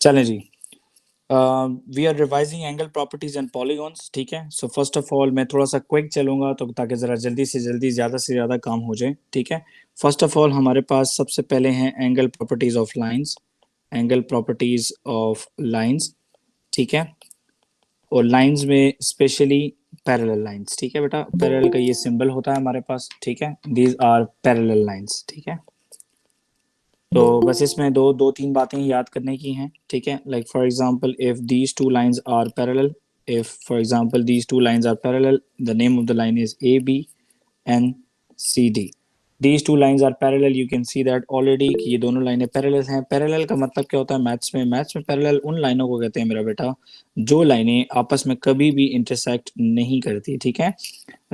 चलें जी, we are revising angle properties and polygons, ठीक है। सो फर्स्ट ऑफ ऑल मैं थोड़ा सा क्विक चलूंगा तो ताकि ज़रा जल्दी से ज़्यादा काम हो जाए, ठीक है। फर्स्ट ऑफ ऑल हमारे पास सबसे पहले हैं angle properties of lines, angle properties of lines, ठीक है। और लाइंस में स्पेशली पैरेलल लाइंस, ठीक है बेटा। पैरेलल का ये सिंबल होता है हमारे पास, ठीक है। दीज आर पैरेलल लाइंस, ठीक है। तो बस इसमें दो तीन बातें याद करने की हैं, ठीक है। Like for example if these two lines are parallel, if for example these two lines are parallel, the name of the line is AB and CD. These two lines are parallel, you can see that already कि ये दोनों लाइनें parallel हैं। Parallel का मतलब क्या होता है मैथ्स में? मैथ्स में पैरेलल उन लाइनों को कहते हैं मेरा बेटा जो लाइनें आपस में कभी भी इंटरसेक्ट नहीं करती, ठीक है।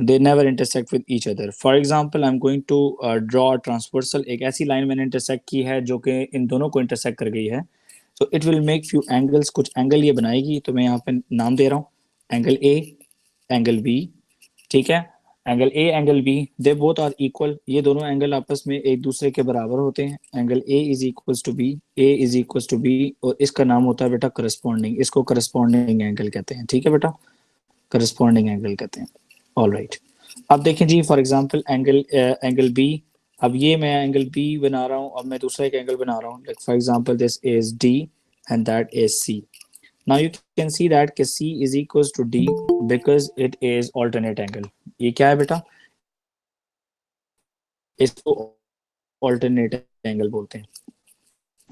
They never intersect with each other. For example, I'm going to draw a transversal. एक ऐसी लाइन मैंने इंटरसेक्ट की है जो कि इन दोनों को इंटरसेक्ट कर गई है। So it will make few angles, कुछ एंगल ये बनाएगी। तो मैं यहाँ पे नाम दे रहा हूँ एंगल ए, एंगल बी, ठीक है। Angle A, angle B, they both are equal. ये दोनों एंगल आपस में एक दूसरे के बराबर होते हैं। Angle A is equals to B, A is equals to B, और इसका नाम होता है बेटा करस्पॉन्डिंग। इसको करस्पॉन्डिंग एंगल कहते हैं, ठीक है बेटा, करस्पॉन्डिंग एंगल कहते हैं। ऑल राइट, अब देखें जी फॉर एग्जांपल एंगल बी। अब ये मैं एंगल बी बना रहा हूँ, अब मैं दूसरा एक एंगल बना रहा हूँ। Like for example this is D and that is C. Now you can see that कि C is equals to D because it is alternate angle. ये क्या है बेटा? इसको ऑल्टरनेट एंगल बोलते हैं।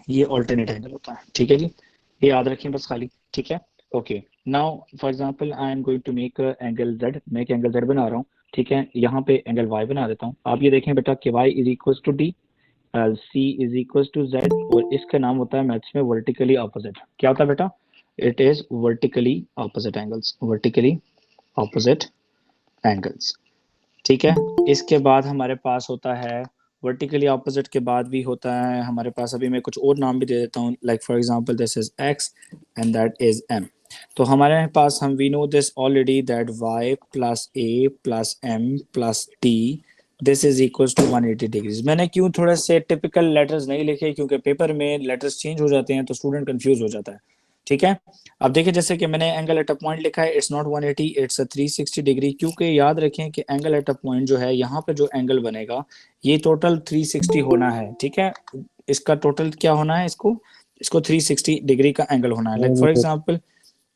ये ऑल्टरनेट एंगल होता है, ठीक है जी। ये याद रखें बस खाली, ठीक है। Okay, now for example I am going to make angle Z. मैं एक एंगल जेड बना रहा हूँ, ठीक है। यहाँ पे एंगल वाई बना देता हूँ। आप ये देखें बेटा कि Y is equals to D, C is equals to Z, और इसका नाम होता है मैथ्स में वर्टिकली ऑपोजिट। क्या होता है बेटा? It is vertically opposite angles, vertically opposite angles, ठीक है। इसके बाद हमारे पास होता है वर्टिकली ऑपोजिट के बाद भी होता है हमारे पास, अभी मैं कुछ और नाम भी दे देता हूँ। Like for example this is X and that is M. तो हमारे पास हम we know this already that y plus A plus M plus T this is equals to 180 degrees. मैंने क्यों थोड़े से टिपिकल लेटर्स नहीं लिखे? क्योंकि पेपर में लेटर्स चेंज हो जाते हैं तो स्टूडेंट कंफ्यूज हो जाता है, ठीक है। अब देखिए जैसे कि मैंने एंगल एट अ पॉइंट लिखा है, it's not 180, it's a 360 degree. क्योंकि याद रखें कि एंगल एट अ पॉइंट जो है, यहाँ पे जो एंगल बनेगा ये टोटल 360 होना है, ठीक है। इसका टोटल क्या होना है? इसको 360 डिग्री का एंगल होना है। लाइक फॉर एग्जांपल,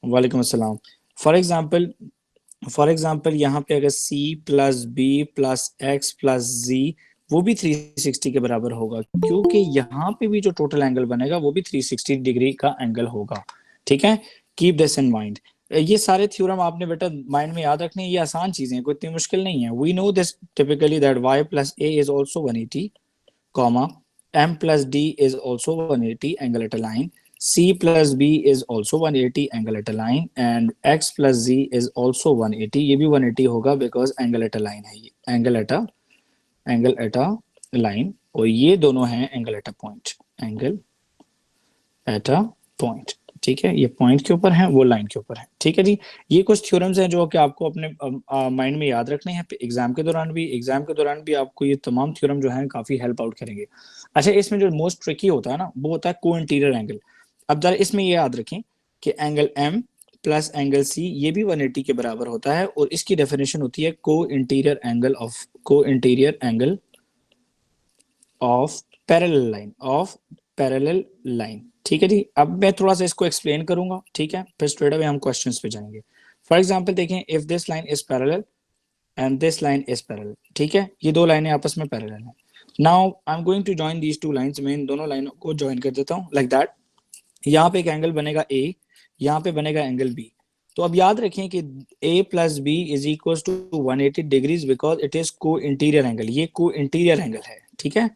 वालेकुम अस्सलाम। फॉर एग्जांपल यहाँ पे अगर c plus B plus X plus G, वो भी 360 के बराबर होगा, क्योंकि यहाँ पे भी जो टोटल एंगल बनेगा वो भी 360 डिग्री का एंगल होगा, ठीक है। Keep this in mind. ये सारे थ्योरम आपने बेटा माइंड में याद रखने, ये आसान चीजें हैं, कोई इतनी मुश्किल नहीं है। We know this typically that y plus a is also 180, comma m plus d is also 180 angle at a line, c plus b is also 180 angle at a line, and x plus z is also 180, ये भी 180 होगा because angle at a line है, ये angle at a line, और ये दोनों हैं angle at a point, angle at a point, ठीक है। ये पॉइंट के ऊपर है, वो लाइन के ऊपर है, ठीक है जी। ये कुछ थ्योरम्स हैं जो कि आपको अपने माइंड में याद रखने हैं एग्जाम के दौरान भी आपको ये तमाम थ्योरम जो हैं काफी हेल्प आउट करेंगे। अच्छा, इसमें जो मोस्ट ट्रिकी होता है ना, वो होता है को इंटीरियर एंगल। अब जरा इसमें ये याद रखें कि angle M plus angle C ये भी 180 के बराबर होता है, और इसकी डेफिनेशन होती है co interior angle of parallel line, ठीक है जी। अब मैं थोड़ा सा इसको एक्सप्लेन करूंगा, ठीक है, फिर स्ट्रेट अवे हम क्वेश्चंस पे जाएंगे। फॉर एग्जांपल देखें, if this line is parallel and this line is parallel, ठीक है, ये दो लाइनें आपस में पैरेलल हैं। Now I am going to join these two lines. मैं इन दोनों लाइनों को ज्वाइन कर देता हूं लाइक दैट। यहाँ पे एक एंगल बनेगा ए, यहाँ पे बनेगा एंगल बी। तो अब याद रखें कि a plus B is equal to 180 degrees because it is co interior angle. ये को इंटीरियर एंगल है, ठीक है,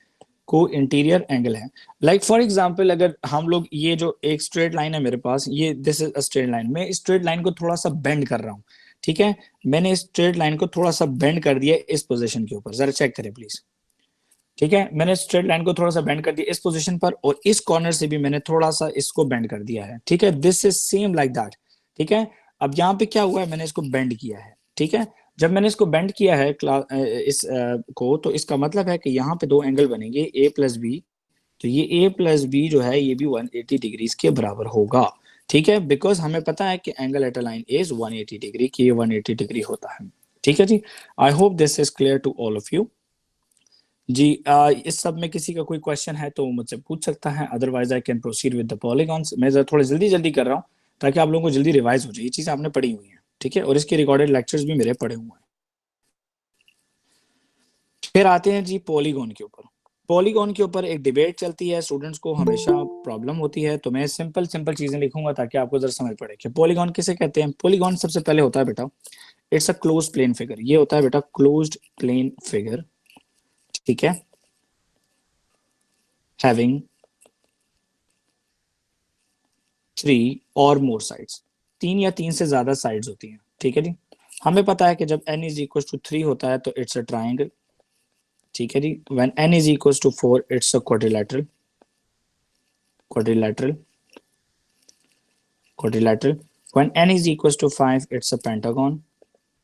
को इंटीरियर एंगल है। लाइक फॉर एग्जांपल अगर हम लोग ये जो एक स्ट्रेट लाइन है मेरे पास, ये this is a straight line, मैं इस स्ट्रेट लाइन को थोड़ा सा बेंड कर रहा हूँ, ठीक है। मैंने इस स्ट्रेट लाइन को थोड़ा सा बेंड कर दिया इस पोजीशन के ऊपर, जरा चेक करें प्लीज, ठीक है। मैंने स्ट्रेट लाइन को थोड़ा सा बेंड कर दिया इस पोजीशन पर, और इस कॉर्नर से भी मैंने थोड़ा सा इसको बेंड कर दिया है, ठीक है। This is same like that, ठीक है। अब यहाँ पे क्या हुआ है, मैंने इसको बेंड किया है, ठीक है। जब मैंने इसको बेंड किया है को, तो इसका मतलब है कि यहाँ पे दो एंगल बनेंगे, ए प्लस बी तो ये a प्लस बी जो है ये भी 180 डिग्रीज के बराबर होगा, ठीक है, बिकॉज हमें पता है कि angle at a line is 180 degree, कि ये 180 डिग्री होता है, ठीक है जी। I hope this is clear to all of you जी। इस सब में किसी का कोई क्वेश्चन है तो मुझसे पूछ सकता है, otherwise I can proceed with the polygons. मैं जरा थोड़ा जल्दी जल्दी कर रहा हूँ ताकि आप लोगों को जल्दी रिवाइज हो जाए, ये चीज आपने पढ़ी हुई है, ठीक है, और इसके रिकॉर्डेड लेक्चर्स भी मेरे पढ़े हुए हैं। फिर आते हैं जी पॉलीगॉन के ऊपर। पॉलीगॉन के ऊपर एक डिबेट चलती है, स्टूडेंट्स को हमेशा प्रॉब्लम होती है, तो मैं सिंपल सिंपल चीजें लिखूंगा ताकि आपको जरा समझ पड़े कि पॉलीगॉन किसे कहते हैं। पॉलीगॉन सबसे पहले होता है बेटा, it's a close plane figure, ये होता है बेटा क्लोज्ड प्लेन फिगर, ठीक है, हैविंग 3 और मोर साइड्स, 3 या 3 से ज्यादा साइड्स होती हैं, ठीक है जी। हमें पता है कि जब n इज इक्वल टू 3 होता है तो इट्स अ ट्राइंगल, ठीक है जी। When n is equal to 4 it's a quadrilateral, quadrilateral, quadrilateral. When n is equal to 5 it's a pentagon,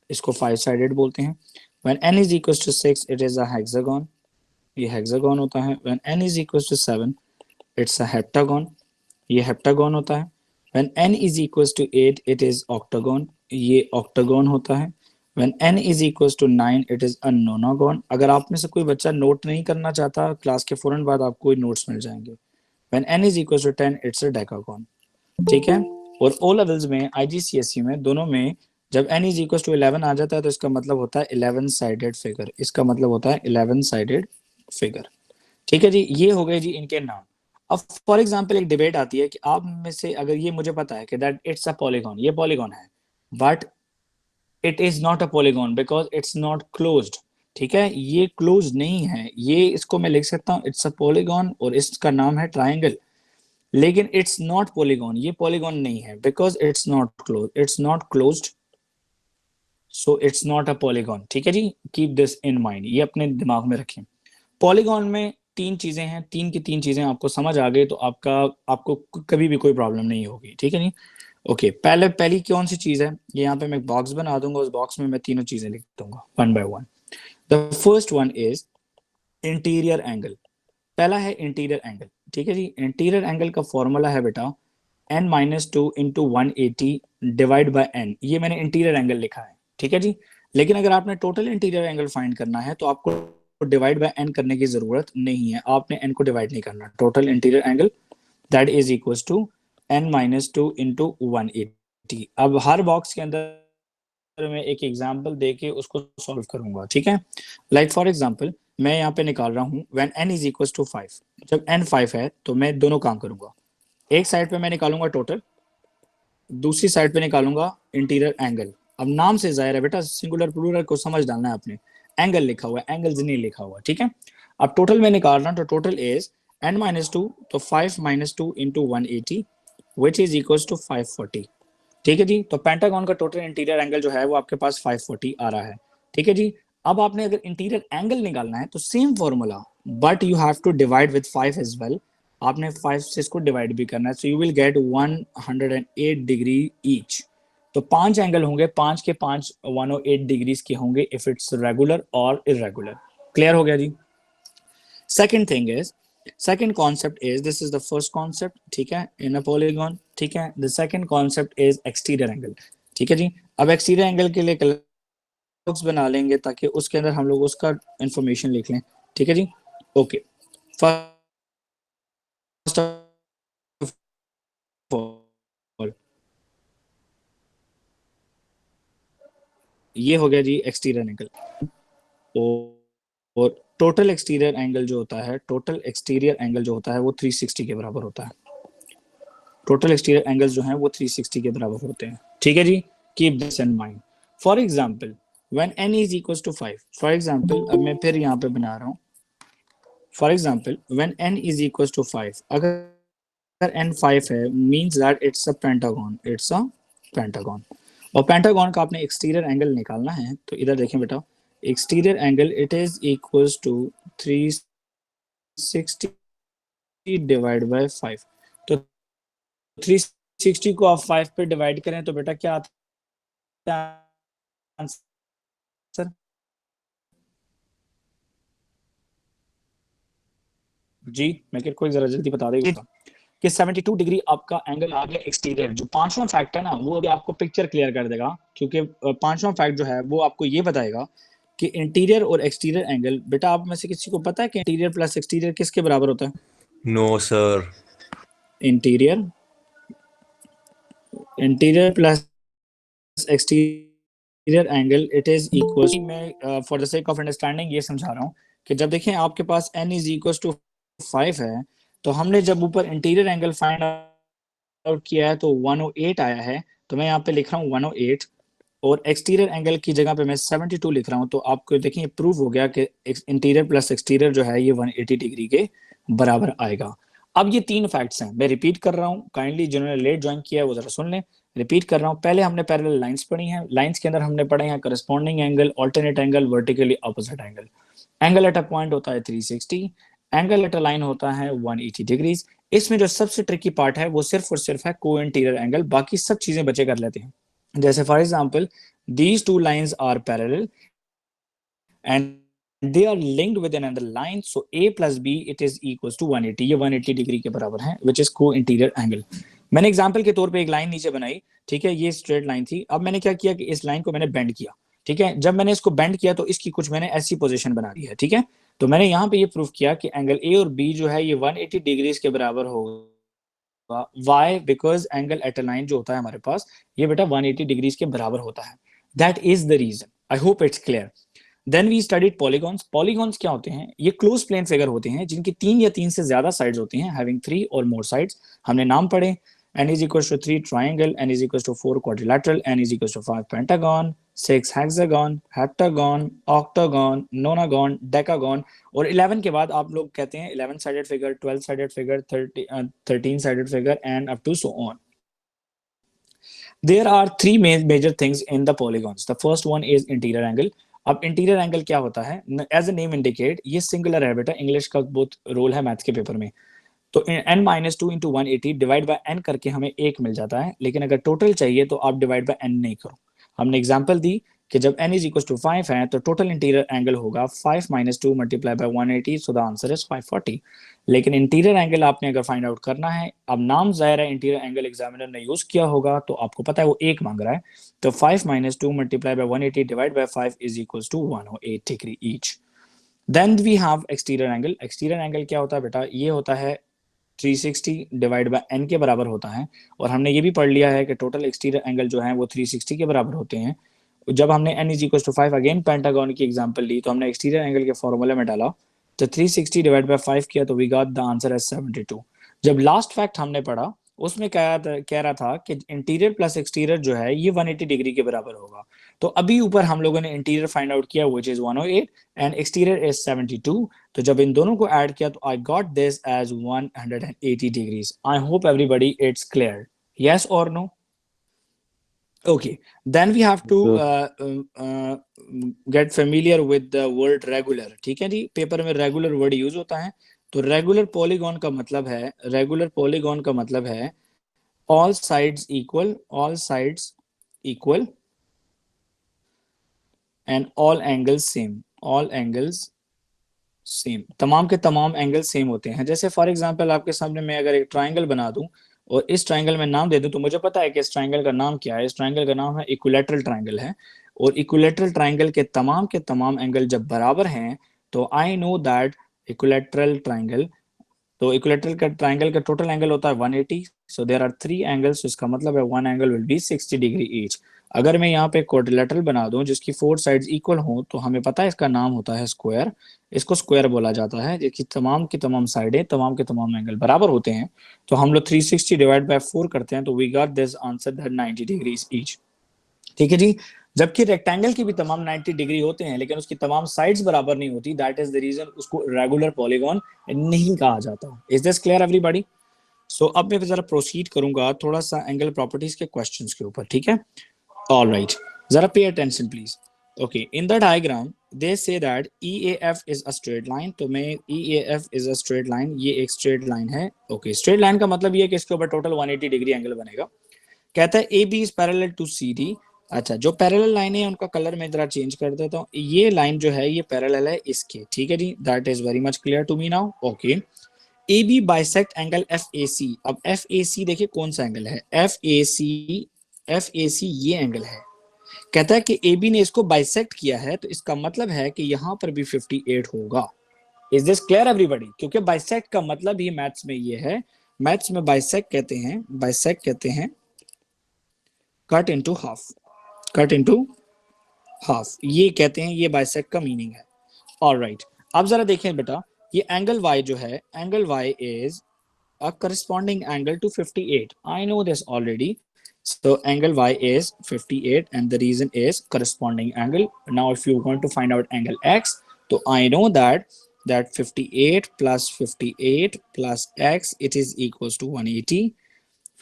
इसको 5 साइडेड बोलते हैं। When n is equal to 6 it is a hexagon, ये hexagon होता है। When n is equal to 7 it's a heptagon, ये heptagon होता है। When n is equal to 8 it is octagon, ये ऑक्टागन होता है। When n is equal to 9 it is a nonagon. अगर आप में से कोई बच्चा नोट नहीं करना चाहता, क्लास के फौरन बाद आपको नोट्स मिल जाएंगे। When n is equal to 10 it's a decagon, ठीक है। और ओ लेवल्स में आईजीसीएसई में दोनों में जब n इज इक्वल टू 11 आ जाता है तो इसका मतलब होता है 11 साइडेड फिगर, इसका मतलब होता है 11 साइडेड फिगर, ठीक है जी। ये हो गए जी इनके नाम। अब फॉर एग्जांपल एक डिबेट आती है कि आप में से अगर ये मुझे पता है कि दैट इट्स अ पॉलीगॉन, ये पॉलीगॉन है, but it is not a polygon because it's not closed, ठीक है, ये क्लोज नहीं है, ये इसको मैं लिख सकता हूँ इट्स अ पॉलीगॉन और इसका नाम है ट्राइंगल, लेकिन इट्स नॉट पॉलीगॉन, ये पॉलीगॉन नहीं है because it's not close, it's not closed, so it's not a polygon, ठीक है जी। कीप दिस इन माइंड, ये अपने दिमाग में रखें। पॉलीगॉन में 3 चीजें हैं, 3 की 3 चीजें आपको समझ आ गई तो आपको कभी भी कोई प्रॉब्लम नहीं होगी, ठीक है नहीं। ओके, पहली कौन सी चीज है, ये यहाँ पे मैं एक बॉक्स बना दूंगा, उस बॉक्स में मैं तीनों चीजें लिख दूंगा one by one. The first one is interior angle. पहला है इंटीरियर एंगल, ठीक है जी। इंटीरियर एंगल का फॉर्मूला है बेटा n-2 into 180 divide by n, ये मैंने इंटीरियर एंगल लिखा है, ठीक है जी। लेकिन अगर आपने टोटल इंटीरियर एंगल फाइंड करना है तो आपको डिवाइड बाय n करने की जरूरत नहीं है, आपने n को डिवाइड नहीं करना। Total interior angle that is equal to n-2 into 180। अब हर बॉक्स के अंदर मैं एक एग्जांपल देके उसको सॉल्व करूंगा, ठीक है। लाइक फॉर एग्जांपल मैं यहाँ पे निकाल रहा हूँ when n is equal to 5, जब n 5 है तो मैं दोनों काम करूंगा, एक साइड पे मैं निकालूंगा टोटल, दूसरी साइड पे निकालूंगा इंटीरियर एंगल। अब नाम से जाहिर है बेटा सिंगुलर प्लूरल को समझ डालना है आपने, एंगल लिखा हुआ है, एंगल्स नहीं लिखा हुआ, ठीक है। अब टोटल में निकाल रहा हूँ तो टोटल इज n-2, तो 5-2 into 180 which is equal to 540, ठीक है जी। तो पेंटागन का टोटल इंटीरियर एंगल जो है वो आपके पास 540 आ रहा है, ठीक है जी। अब आपने अगर इंटीरियर एंगल निकालना है तो same formula, but you have to divide with 5 as well, आपने 5 से इसको डिवाइड भी करना है, so you will get 108 degree each. तो 5 एंगल होंगे, 5 के 5 108 डिग्रीज के होंगे इफ इट्स रेगुलर और इरेगुलर। क्लियर हो गया जी। Second thing is, second concept is, this is the first concept, ठीक है, in a polygon, ठीक है। the second concept is exterior angle, ठीक है जी। अब exterior angle के लिए बॉक्स बना लेंगे ताकि उसके अंदर हम लोग उसका इंफॉर्मेशन लिख लें, ठीक है जी। ओके, फर्स्ट ऑफ ऑल ये हो गया जी एक्सटीरियर एंगल, और टोटल एक्सटीरियर एंगल जो होता है, टोटल एक्सटीरियर एंगल जो होता है वो 360 के बराबर होता है। टोटल एक्सटीरियर एंगल्स जो हैं वो 360 के बराबर होते हैं, ठीक है जी। Keep this in mind. For example when n is equal to 5, for example अब मैं फिर यहाँ पे बना रहा हूँ, for example when n is equal to 5, अगर n 5 है means that it's a pentagon, it's a pentagon. और पेंटागन का आपने एक्सटीरियर एंगल निकालना है तो इधर देखें बेटा, exterior angle it is equal to 360 divide by 5, तो 360 को आप 5 पे डिवाइड करें तो बेटा क्या आता है आंसर, जी मैं को जरा जल्दी बता देगा कि 72 डिग्री आपका एंगल आ गया एक्सटीरियर। जो पांचवा फैक्ट है ना वो अभी आपको पिक्चर क्लियर कर देगा, क्योंकि पांचवा फैक्ट जो है वो आपको ये बताएगा कि इंटीरियर और एक्सटीरियर एंगल। बेटा आप में से किसी को पता है कि इंटीरियर प्लस एक्सटीरियर किसके बराबर होता है? No sir. Interior interior plus exterior angle it is equal, मैं for the sake of understanding ये समझा रहा हूँ कि जब देखें आपके पास n इज इक्वल टू 5 है, तो हमने जब ऊपर इंटीरियर एंगल फाइंड आउट किया है तो 108 आया है, तो मैं यहाँ पे लिख रहा हूँ 108, और एक्सटीरियर एंगल की जगह पे मैं 72 लिख रहा हूँ। तो आपको देखिए प्रूव हो गया कि इंटीरियर प्लस एक्सटीरियर जो है ये 180 डिग्री के बराबर आएगा। अब ये तीन फैक्ट्स हैं, मैं रिपीट कर रहा हूँ, काइंडली जिन्होंने लेट ज्वाइन किया है वो जरा सुन लें। रिपीट कर रहा हूँ, पहले हमने पैरेलल लाइंस पढ़ी हैं, लाइंस के अंदर हमने पढ़े हैं corresponding angle, alternate angle, vertically opposite angle. Angle at a point होता है 360, एंगल एट अ लाइन होता है 180 डिग्रीज। इसमें जो सबसे ट्रिकी पार्ट है वो सिर्फ और सिर्फ है को इंटीरियर एंगल, बाकी सब चीजें बचे कर लेते हैं। जैसे for example these two lines are parallel and they are linked with another line, so a plus b it is equals to 180, ये 180 डिग्री के बराबर है, which is co interior angle। मैंने एग्जांपल के तौर पे एक लाइन नीचे बनाई, ठीक है, ये स्ट्रेट लाइन थी। अब मैंने क्या किया कि इस लाइन को मैंने बेंड किया, ठीक है। जब मैंने इसको बेंड किया तो इसकी कुछ मैंने ऐसी पोजीशन बना दी है, ठीक है। तो मैंने यहाँ पे ये प्रूफ किया कि एंगल ए और बी जो है ये 180 डिग्रीज के बराबर होगा। Why? Because angle at a line जो होता है हमारे पास ये बेटा 180 डिग्रीज के बराबर होता है। That is the reason. I hope it's clear. Then we studied polygons. Polygons क्या होते हैं? ये क्लोज प्लेन फिगर होते हैं जिनकी तीन या तीन से ज्यादा साइड्स होती हैं, हैविंग थ्री और मोर साइड्स। हमने नाम पढ़े, n is equals to 3 triangle, n is equals to 4 quadrilateral, n is equals to 5 pentagon, 6 hexagon, heptagon, octagon, nonagon, decagon, और 11 के बाद आप लोग कहते हैं 11 sided figure, 12 sided figure, 13 sided figure and up to so on. There are three major things in the polygons. The first one is interior angle. अब interior angle क्या होता है? एज ए नेम इंडिकेट, ये singular है बेटा, English का बहुत role है मैथ्स के पेपर में। तो n minus two into 180 divide by n करके हमें एक मिल जाता है, लेकिन अगर टोटल चाहिए तो आप डिवाइड बाय n नहीं करो। हमने एग्जांपल दी कि जब n इज इक्वल टू 5 है तो टोटल इंटीरियर एंगल होगा 5 minus two multiply by 180, so the answer is 540। लेकिन इंटीरियर एंगल आपने अगर फाइंड आउट करना है, अब नाम जाहिर है इंटीरियर एंगल एग्जामिनर ने यूज किया होगा तो आपको पता है वो एक मांग रहा है, तो 5 minus two multiply by 180 divide by 5 is equal to 108 degree each. Then we have exterior angle. Exterior angle क्या होता है बेटा? ये होता है 360 डिवाइड बाय n के बराबर होता है, और हमने ये भी पढ़ लिया है कि टोटल एक्सटीरियर एंगल जो है वो 360 के बराबर होते हैं। जब हमने n is equal to 5 again pentagon की एग्जांपल ली तो हमने एक्सटीरियर एंगल के फॉर्मूले में डाला, तो 360 डिवाइड बाय 5 किया तो we got the answer as 72। जब लास्ट फैक्ट हमने पढ़ा उसमें कह रहा था कि इंटीरियर प्लस एक्सटीरियर जो है ये 180 डिग्री के बराबर होगा। तो अभी ऊपर हम लोगों ने इंटीरियर फाइंड आउट किया which is 108 and exterior is 72, तो जब इन दोनों को ऐड किया तो I got this as 180 degrees. I hope everybody it's clear, yes और no? Okay, then we have to get familiar with the word regular। ठीक है जी, पेपर में रेगुलर वर्ड यूज होता है। तो रेगुलर पॉलीगॉन का मतलब है, रेगुलर पॉलीगॉन का मतलब है all sides equal, all sides equal and all angles same, all angles same, तमाम के तमाम एंगल सेम होते हैं। जैसे फॉर एग्जांपल आपके सामने मैं अगर एक ट्रायंगल बना दूं और इस ट्रायंगल में नाम दे दूं, तो मुझे पता है कि इस ट्रायंगल का नाम क्या है। इस ट्रायंगल का नाम है इक्विलैटरल ट्रायंगल है, और इक्विलैटरल ट्रायंगल के तमाम एंगल जब बराबर हैं तो I know that equilateral triangle, तो इक्विलैटरल का ट्रायंगल का टोटल एंगल होता है 180, so there are three angles, इसका मतलब है one angle will be 60 degree each. अगर मैं यहाँ पे क्वाड्रिलेटरल बना दूं जिसकी फोर साइड्स इक्वल हो तो हमें पता है इसका नाम होता है स्क्वायर। इसको स्क्वायर बोला जाता है जिसकी तमाम की तमाम साइडें, तमाम के तमाम एंगल बराबर होते हैं। तो हम लोग 360 डिवाइड बाय 4 करते हैं तो we got this answer that 90 degrees each. ठीक है जी। जबकि रेक्टेंगल की भी तमाम 90 डिग्री होते हैं लेकिन उसकी तमाम साइड्स बराबर नहीं होती, दैट इज द रीजन उसको रेगुलर पॉलीगॉन नहीं कहा जाता। Is this clear everybody? So अब मैं जरा प्रोसीड करूंगा थोड़ा सा एंगल प्रॉपर्टीज के क्वेश्चंस के ऊपर, ठीक है? All right, zara pay attention please. Okay, in the diagram they say that EAF is a straight line, तो मैं EAF is a straight line, ये एक straight line है। Okay, straight line का मतलब ये है कि इसके ऊपर टोटल 180 डिग्री एंगल बनेगा। कहता है AB is parallel to CD। अच्छा, जो पैरेलल लाइन है उनका कलर मैं जरा चेंज कर देता हूँ। ये लाइन जो है ये पैरेलल है इसके, ठीक है जी, that is very much clear to me now. Okay, A B bisect angle F A C. अब एफ ए सी देखिए कौन सा एंगल है, एफ ए सी ये एंगल है। कहता है कि ए बी ने इसको बाइसेक्ट किया है, तो इसका मतलब है कि यहां पर भी 58 होगा। Is this clear everybody? क्योंकि बाइसेक्ट का मतलब ही मैथ्स में ये है, मैथ्स में बाइसेक्ट कहते हैं cut into half, cut into half, ये कहते हैं, ये बाइसेक्ट का मीनिंग है। ऑलराइट, अब जरा देखें बेटा, ये एंगल y जो है, angle y is a corresponding angle to 58. I know this already. So angle y is 58 and the reason is corresponding angle. Now if you want to find out angle x, so I know that 58 plus 58 plus x, it is equals to 180.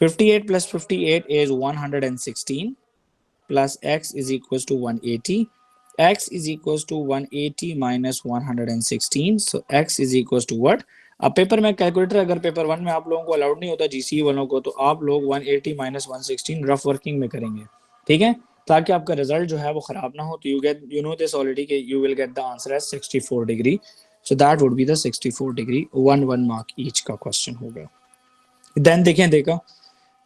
58 plus 58 is 116 plus x is equals to 180. X is equals to 180 minus 116. So x is equals to what? अब paper में calculator अगर paper 1 में आप लोगों को allowed नहीं होता जीसीई वालों को, तो आप लोग 180 माइनस 116 रफ वर्किंग में करेंगे, ठीक है, ताकि आपका रिजल्ट जो है वो खराब ना हो। तो यू नो दिस ऑलरेडी कि you will get the answer as 64 degree. So that would be the 64 degree, 1 mark each का क्वेश्चन होगा। देन देखा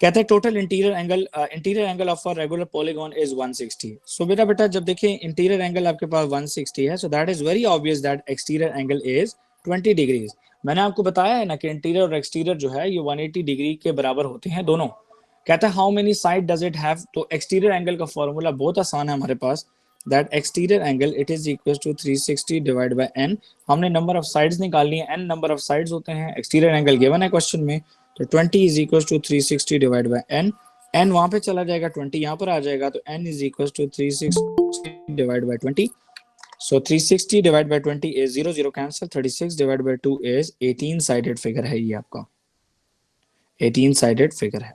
कहते हैं total interior angle of a regular polygon is 160। So बेटा जब देखिए इंटीरियर एंगल आपके पास 160 है, so that is very obvious that exterior angle is 20 degrees. मैंने आपको बताया है ना कि इंटीरियर और एक्सटीरियर जो है ये 180 डिग्री के बराबर होते हैं दोनों। कहता है how many side does it have, तो एक्सटीरियर एंगल का फॉर्मूला बहुत आसान है हमारे पास, that exterior angle it is equal to 360 divide by n। हमने नंबर ऑफ साइड्स निकालनी है, n नंबर ऑफ साइड्स होते हैं, एक्सटीरियर एंगल गिवन है क्वेश्चन में, तो 20 is equal to 360 divide by n। n वहां पे चला जाएगा, 20 यहाँ पर आ जाएगा, तो n is equal to 360 divide by 20। So 360 divide by 20 is 0 0 cancel, 36 divide by 2 is 18 sided figure है, ये आपका 18 साइडेड फिगर है,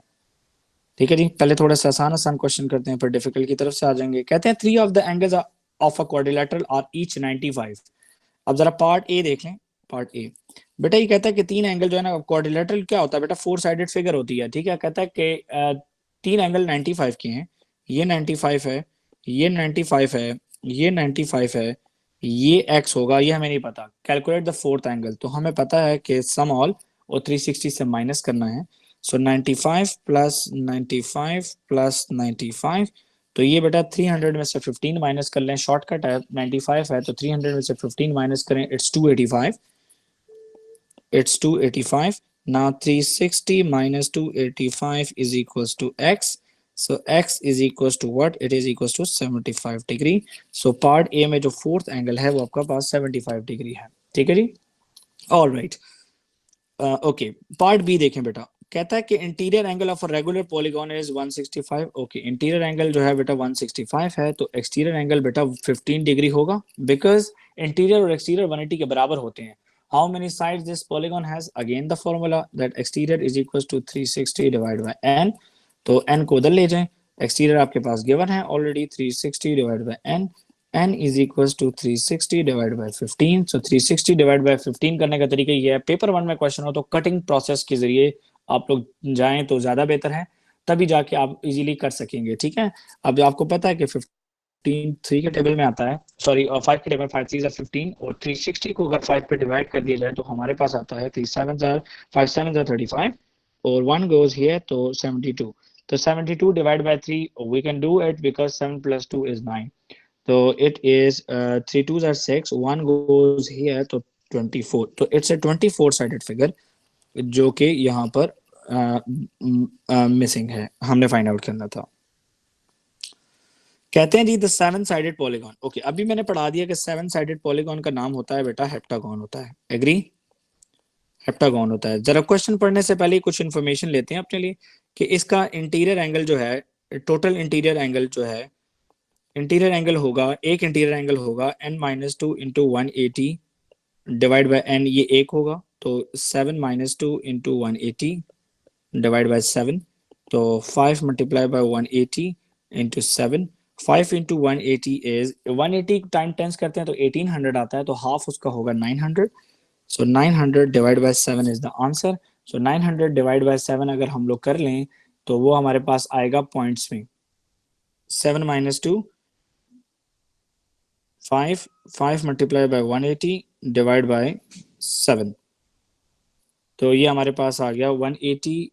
ठीक है जी। पहले थोड़ा सा आसान क्वेश्चन करते हैं, फिर डिफिकल्ट की तरफ से आ जाएंगे। कहते हैं 3 of the angles of a quadrilateral are each 95। अब जरा पार्ट ए देख लें, पार्ट ए बेटा ये कहता है कि 3 एंगल जो है ना, क्वाड्रिलेटरल क्या होता है बेटा, 4 साइडेड फिगर होती है, ठीक है। कहता है कि 3 एंगल 95 के हैं, ये 95 है, ये 95 है, ये 95 है, ये x होगा, ये हमें नहीं पता। कैलकुलेट द फोर्थ एंगल, तो हमें पता है कि सम ऑल और 360 से माइनस करना है। सो 95 प्लस 95 प्लस 95, तो ये बेटा 300 में से 15 माइनस कर लें, शॉर्टकट है, 95 है तो 300 में से 15 माइनस करें, it's 285, it's 285. Now 360 minus 285 is equals to x. So x is equals to what? It is equals to 75 degree. So part A में जो फोर्थ एंगल है वो आपका पास 75 डिग्री है, ठीक है जी। All right, okay. Part B देखें बेटा, कहता है कि interior angle of a regular polygon is 165। Okay, interior angle जो है बेटा 165 है, तो एक्सटीरियर एंगल बेटा 15 डिग्री होगा, बिकॉज इंटीरियर और एक्सटीरियर 180 के बराबर होते हैं। How many sides this polygon has, again the formula that exterior is equal to 360 divide by n। तो n को उधर ले जाएं, एक्सटीरियर आपके पास गिवन है already 360 divide by n, n is equals to 360 divided by 15। so 360 divided by 15 करने का तरीका ये है, पेपर 1 में क्वेश्चन हो तो कटिंग प्रोसेस के जरिए आप लोग जाएं तो ज्यादा बेहतर है, तभी जाके आप इजीली कर सकेंगे, ठीक है। अब आपको पता है कि 15 3 के टेबल में आता है, सॉरी 5 के टेबल, 5 3 15, और 360 को अगर 5 पे डिवाइड कर दिया जाए तो हमारे पास आता है 3 7 5 7 35, और 1 goes here तो 72। तो 72 divided by 3 we can do it because 7 plus 2 is 9। तो it is 3 2s are 6, 1 goes here तो 24। तो it's a 24 sided figure जो कि यहाँ पर मिसिंग है, हमने फाइंड आउट करना था। कहते हैं जी द 7 साइडेड पॉलीगॉन। ओके, अभी मैंने पढ़ा दिया कि 7 साइडेड पॉलीगॉन का नाम होता है बेटा हेप्टागॉन होता है, एग्री, हेप्टागॉन होता है। जरा क्वेश्चन पढ़ने से पहले कुछ इन्फॉर्मेशन लेते हैं अपने लिए कि इसका इंटीरियर एंगल जो है, टोटल इंटीरियर एंगल जो है, इंटीरियर एंगल होगा, एक इंटीरियर एंगल होगा n minus 2 into 180 divide by n, ये एक होगा, तो 7 माइनस 2 इंटू 180 डिवाइड बाई 7, तो 5 multiply by 180 into 7, 5 into 180 is 180 time 10 करते हैं तो 1800 आता है, तो हाफ उसका होगा 900। सो 900 divide by 7 is the answer. So 900 divide by 7 अगर हम लोग कर लें तो वो हमारे पास आएगा पॉइंट्स में 7 minus 2 5, 5 multiplied by 180 divide bye 7, तो ये हमारे पास आ गया 180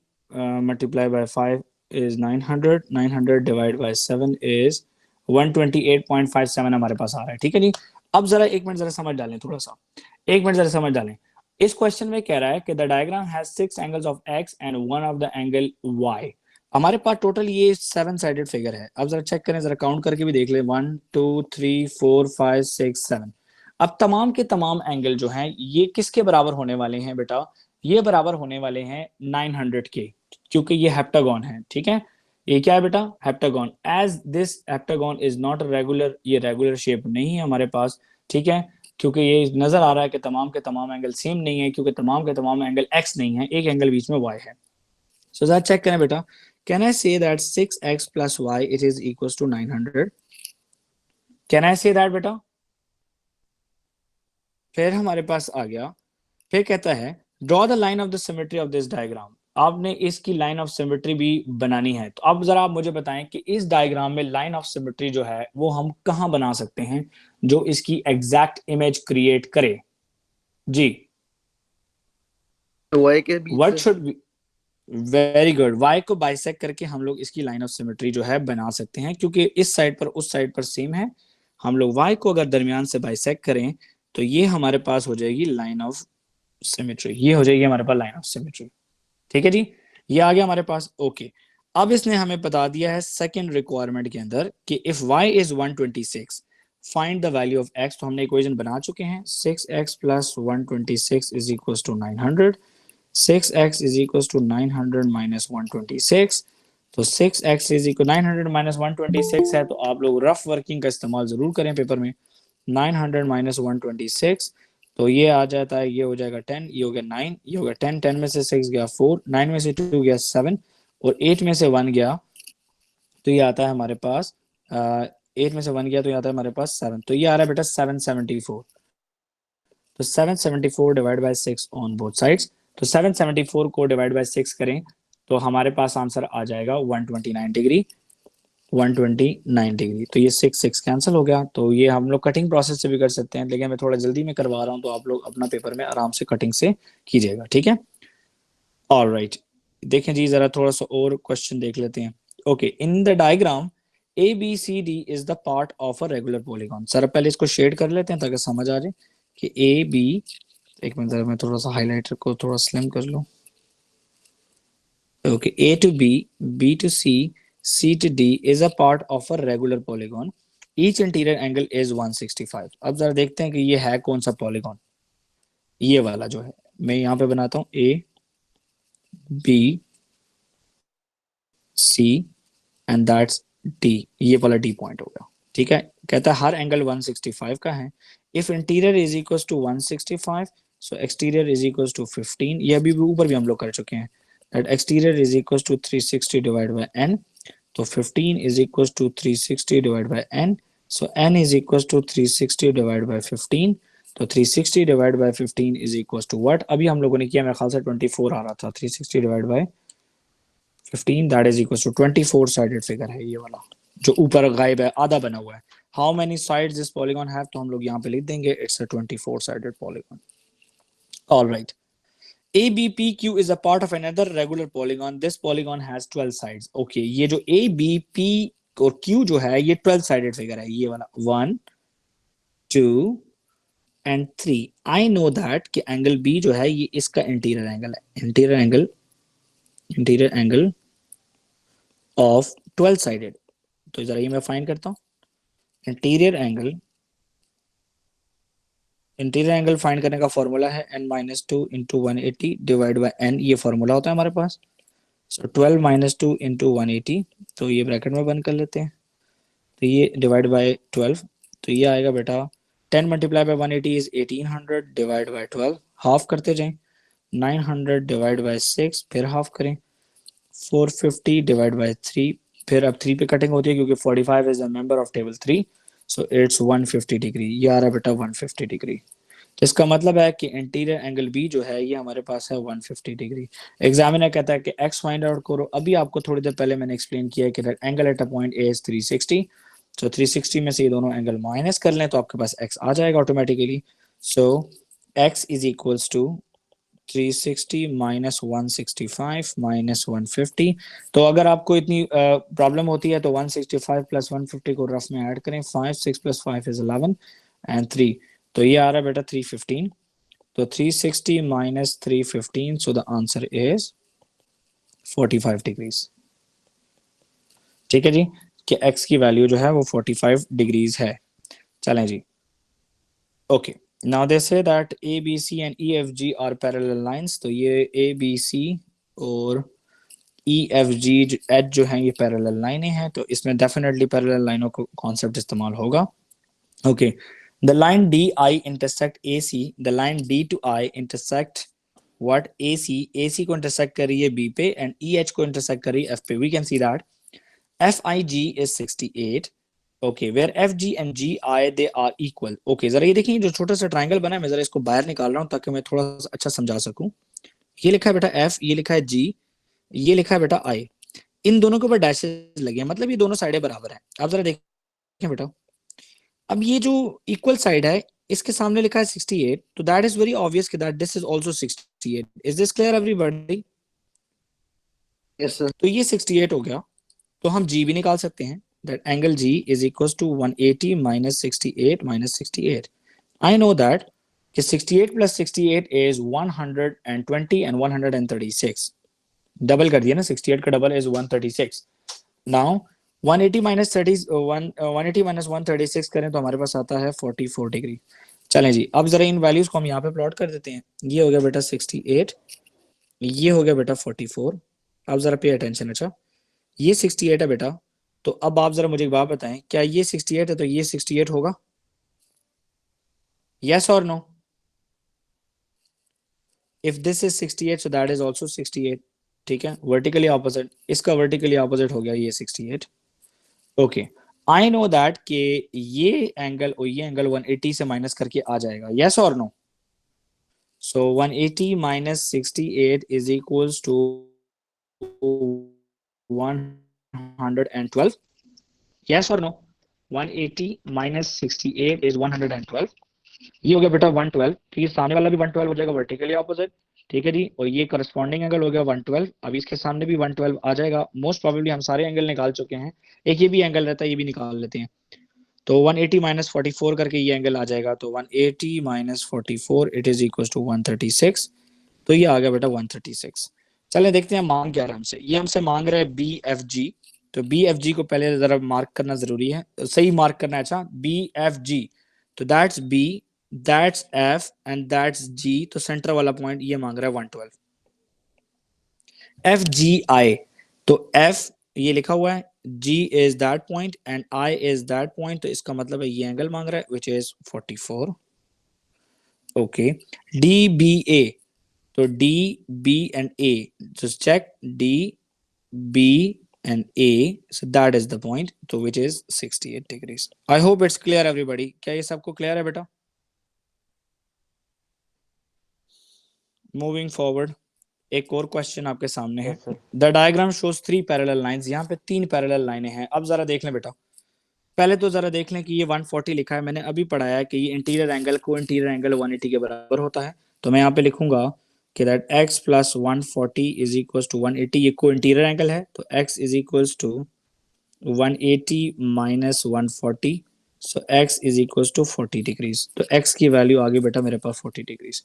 multiply by 5 is 900, 900 divide by 7 is 128.57 हमारे पास आ रहा है। ठीक है जी। अब जरा एक मिनट जरा समझ डालें, थोड़ा सा एक मिनट जरा समझ डालें। इस क्वेश्चन में कह रहा है कि the diagram has 6 angles of x and one of the angle y. हमारे पास टोटल ये 7 साइडेड फिगर है। अब जरा चेक करें, जरा काउंट करके भी देख ले, 1 2 3 4 5 6 7। अब तमाम के तमाम एंगल जो हैं ये किसके बराबर होने वाले हैं बेटा? ये बराबर होने वाले हैं 900 के, क्योंकि ये हेप्टागन है। ठीक है, ये क्या है बेटा? Heptagon. As this heptagon is not regular, ये रेगुलर शेप नहीं है हमारे पास। ठीक है, क्योंकि ये नजर आ रहा है कि तमाम के तमाम एंगल सेम नहीं है, क्योंकि तमाम के तमाम एंगल एक्स नहीं है, एक एंगल बीच में वाई है। सो जरा चेक करें बेटा, can I say that 6x plus y it is equal to 900? Can I say that बेटा? फिर हमारे पास आ गया, फिर कहता है draw the line of the symmetry of this diagram. आपने इसकी लाइन ऑफ सिमेट्री भी बनानी है। तो अब जरा आप मुझे बताएं कि इस डायग्राम में लाइन ऑफ सिमेट्री जो है वो हम कहां बना सकते हैं जो इसकी एग्जैक्ट इमेज क्रिएट करे। जी, वाई के बीच व्हाट से। Should be, very good, y को बाइसेक्ट करके हम लोग इसकी लाइन ऑफ सिमेट्री जो है बना सकते हैं, क्योंकि इस साइड पर उस साइड पर सेम है। हम लोग वाई को अगर दरमियान से बाइसेक्ट करें तो ये हमारे पास हो जाएगी लाइन ऑफ सिमेट्री, ये हो जाएगी हमारे पास लाइन ऑफ सिमेट्री। ठीक है जी, ये आ गया हमारे पास। ओके, अब इसने हमें बता दिया है सेकंड रिक्वायरमेंट के अंदर कि if y is 126 find the value of x। तो हमने इक्वेशन बना चुके हैं, 6x plus 126 is equal to 900, 6x is equal to 900 minus 126। तो 6x इज इक्वल 900 माइनस 126 है, तो आप लोग रफ वर्किंग का इस्तेमाल जरूर करें पेपर में। 900 माइनस 126, तो ये आ जाता है, ये हो जाएगा 10, ये हो गया 9, ये हो गया 10, 10 में से 6 गया 4, 9 में से 2 गया 7, और 8 में से 1 गया तो ये आता है हमारे पास 8 में से 1 गया तो ये आता है हमारे पास 7। तो ये आ रहा है बेटा 774। तो 774 divide by 6 on both sides. तो 774 को डिवाइड बाय 6 करें तो हमारे पास आंसर आ जाएगा 129 डिग्री, 129 डिग्री। तो ये 6 6 कैंसिल हो गया। तो ये हम लोग कटिंग प्रोसेस से भी कर सकते हैं, लेकिन मैं थोड़ा जल्दी में करवा रहा हूँ, तो आप लोग अपना पेपर में आराम से कटिंग से कीजिएगा। ठीक है, ऑलराइट। देखें जी, जरा थोड़ा सा और क्वेश्चन देख लेते हैं। Okay, in the diagram A B C D is the part of a regular polygon. Sir पहले इसको शेड कर लेते हैं ताकि समझ आ जाए कि ए बी, एक मिनट जरा मैं थोड़ा सा हाईलाइटर को थोड़ा स्लिम कर लूं। Okay, A to B to C to D is a part of a regular polygon, each interior angle is 165। अब जरा देखते हैं कि ये है कौन सा पॉलीगॉन। ये वाला जो है, मैं यहाँ पे बनाता हूँ A B C and that's D, ये वाला डी पॉइंट होगा। ठीक है, कहता है हर एंगल 165 का है। If interior is equal to 165 so exterior is equal to 15। ये अभी ऊपर भी हम लोग कर चुके हैं, that exterior is equal to 360 divide by n. तो 15 is equal to 360 divide by n, so n is equal to 360 divide by 15। तो 360 divide by 15 is equal to what? अभी हम लोगों ने किया, मेरे ख्याल से 24 आ रहा था। 360 divide by 15 that is equal to 24 sided figure है ये वाला जो ऊपर गायब है, आधा बना हुआ है। How many sides this polygon have? तो हम लोग यहाँ पे लिख देंगे it's a 24 sided polygon. Alright, ABPQ is a part of another regular polygon. This polygon has 12 sides. Okay, ये जो ABP और Q जो है ये 12 sided figure है, ये वाला 1 2 and 3। I know that कि एंगल B जो है ये इसका इंटीरियर एंगल है, इंटीरियर एंगल ऑफ 12 साइडेड। तो जरा ये मैं फाइंड करता हूँ, इंटीरियर एंगल फाइंड करने का फॉर्मूला है n-2 into 180 divide by n, ये फॉर्मूला होता है हमारे पास। सो 12 माइनस 2 इंटू 180, तो ये ब्रैकेट में बंद कर लेते हैं, तो ये डिवाइड बाय 12, तो ये आएगा बेटा 10 multiply by 180 is 1800 divide by 12, half करते जाएं, 900 डिवाइड बाय 6 फिर हाफ करें, 450 डिवाइड बाय 3, फिर अब 3 पे कटिंग होती है क्योंकि 45 is a member of table 3, so it's 150 degree. ये आ रहा है बेटा 150 डिग्री। तो इसका मतलब है कि इंटीरियर एंगल बी जो है ये हमारे पास है 150 डिग्री। एग्जामिनर कहता है कि एक्स फाइंड आउट करो। अभी आपको थोड़ी देर पहले मैंने एक्सप्लेन किया है कि angle at a point A is 360, तो 360 में से ये दोनों एंगल माइनस कर लें तो आपके पास एक्स आ जाएगा automatically. So x is equals to 360 minus 165 minus 150। तो अगर आपको इतनी प्रॉब्लम होती है तो 165 प्लस 150 को रफ में ऐड करें। 5 6 प्लस 5 इज 11 एंड 3, तो ये आ रहा है बेटा 315। तो 360 minus 315, so the answer is 45 degrees. ठीक है जी, कि x की वैल्यू जो है वो 45 डिग्रीज है। चलें जी, okay. Now they say that A B C and E F G are parallel lines. तो ये ए बी सी और ई एफ जी एच जो है ये पैरेलल लाइनें हैं, तो इसमें डेफिनेटली पैरेलल लाइनों को कॉन्सेप्ट इस्तेमाल होगा। Okay, the line D I intersect A C, the line D to I intersect what A C को इंटरसेक्ट कर रही है बी पे एंड ई एच को इंटरसेक्ट कर रही है एफ पे। We can see that F I G is 68। Okay, where F G and G I they are equal. Okay, जरा ये देखिए जो छोटा सा ट्राइंगल बना है, मैं जरा इसको बाहर निकाल रहा हूँ ताकि मैं थोड़ा सा अच्छा समझा सकूं। ये लिखा है बेटा एफ, ये लिखा है जी, ये लिखा है बेटा आई। इन दोनों के ऊपर डैशेस लगे हैं, मतलब ये दोनों साइडें बराबर हैं। आप जरा देखें बेटा, अब ये जो इक्वल साइड है इसके सामने लिखा है 68, तो दैट इज वेरी ऑब्वियस कि that this is also 68। Is this clear everybody? Yes sir. तो ये 68 हो गया, तो हम जी भी निकाल सकते हैं। That angle G is equal to 180 minus 68 minus 68। I know that कि 68 प्लस 68 इज 120 एंड 136। डबल कर दिया ना, 68 का double is 136। Now 180 minus 30 180 minus 136 करें तो हमारे पास आता है 44 डिग्री। चलें जी, अब जरा इन वैल्यूज को हम यहाँ पे प्लॉट कर देते हैं। ये हो गया बेटा 68, ये हो गया बेटा 44। अब जरा पे अटेंशन। अच्छा, ये 68 है बेटा, तो अब आप जरा मुझे एक बात बताएं, क्या ये 68 है तो ये 68 होगा? यस और no? If this is 68 so that is also 68। ठीक है, वर्टिकली ऑपोजिट, इसका वर्टिकली ऑपोजिट हो गया ये 68। ओके, आई नो दैट कि ये एंगल और ये एंगल 180 से माइनस करके आ जाएगा। यस और no? So 180 minus 68 is equals to 112। Yes और नो? 180 minus 68 is 112। ये हो गया बेटा 112। ठीक है, सामने वाला भी 112 हो जाएगा वर्टिकली ऑपोजिट। ठीक है जी, और ये करस्पॉन्डिंग एंगल हो गया 112। अब इसके सामने भी 112 आ जाएगा। मोस्ट प्रोबेबली हम सारे एंगल निकाल चुके हैं, एक ये भी एंगल रहता है, ये भी निकाल लेते हैं। तो 180 माइनस 44 करके ये एंगल आ जाएगा, तो 180 minus 44 it is equal to 136। तो ये आ गया बेटा 136। चलें देखते हैं मांग क्या है हमसे। ये हमसे मांग रहा है बी एफ जी। तो बी एफ जी को पहले जरा मार्क करना जरूरी है, सही मार्क करना है। अच्छा, बी एफ जी, तो that's B, that's F and that's G. तो सेंटर वाला पॉइंट ये मांग रहा है 112। एफ जी आई, तो एफ ये लिखा हुआ है, G is that point and I is that point, तो इसका मतलब है ये एंगल मांग रहा है which is 44। Okay, D B A, तो D B and A, just check D B and A, so that is the point, तो which is 68 degrees। I hope it's clear everybody। क्या ये सबको क्लियर है बेटा? मूविंग फॉरवर्ड, एक और question आपके सामने है। Yes sir. The diagram shows 3 parallel lines. यहाँ पे 3 पैरेलल लाइनें हैं। अब जरा देख लें बेटा, पहले तो जरा देख लें कि ये 140 लिखा है, मैंने अभी पढ़ाया कि ये इंटीरियर एंगल को इंटीरियर एंगल 180 के बराबर होता है। तो मैं यहाँ पे लिखूंगा कि that x plus 140 is equal to 180। ये को इंटीरियर एंगल है, तो x is equal to 180 minus 140, so x is equal to 40 degrees. तो x की वैल्यू आ गई बेटा मेरे पास 40 डिग्रीज।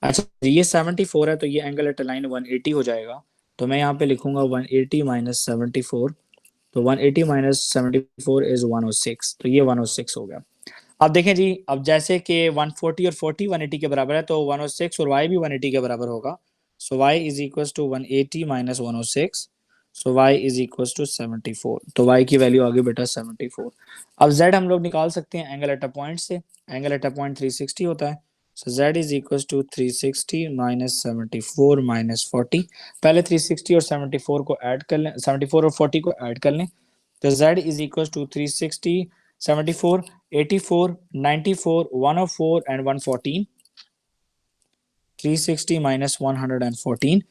अच्छा, ये 74 है, तो ये एंगल एट लाइन 180 हो जाएगा। तो मैं यहाँ पे लिखूंगा 180 माइनस 74, तो 180 माइनस 74 इज 106, तो ये 106 हो गया। अब देखें जी, अब जैसे कि 140 और 40 180 के बराबर है, तो 106 और y भी 180 के बराबर होगा। So y is equal to 180 minus 106, so y is equal to 74। तो y की वैल्यू आ गई बेटा 74। अब z हम लोग निकाल सकते हैं एंगल एट अ पॉइंट से। एंगल एट अ पॉइंट 360 होता है, so z is equal to 360 minus 74 minus 40। पहले 360 और 74 को ऐड कर लें, 74 और 40 को ऐड कर लें, तो z is equal to 360 74 84 94 104 and 114। 360 minus 114,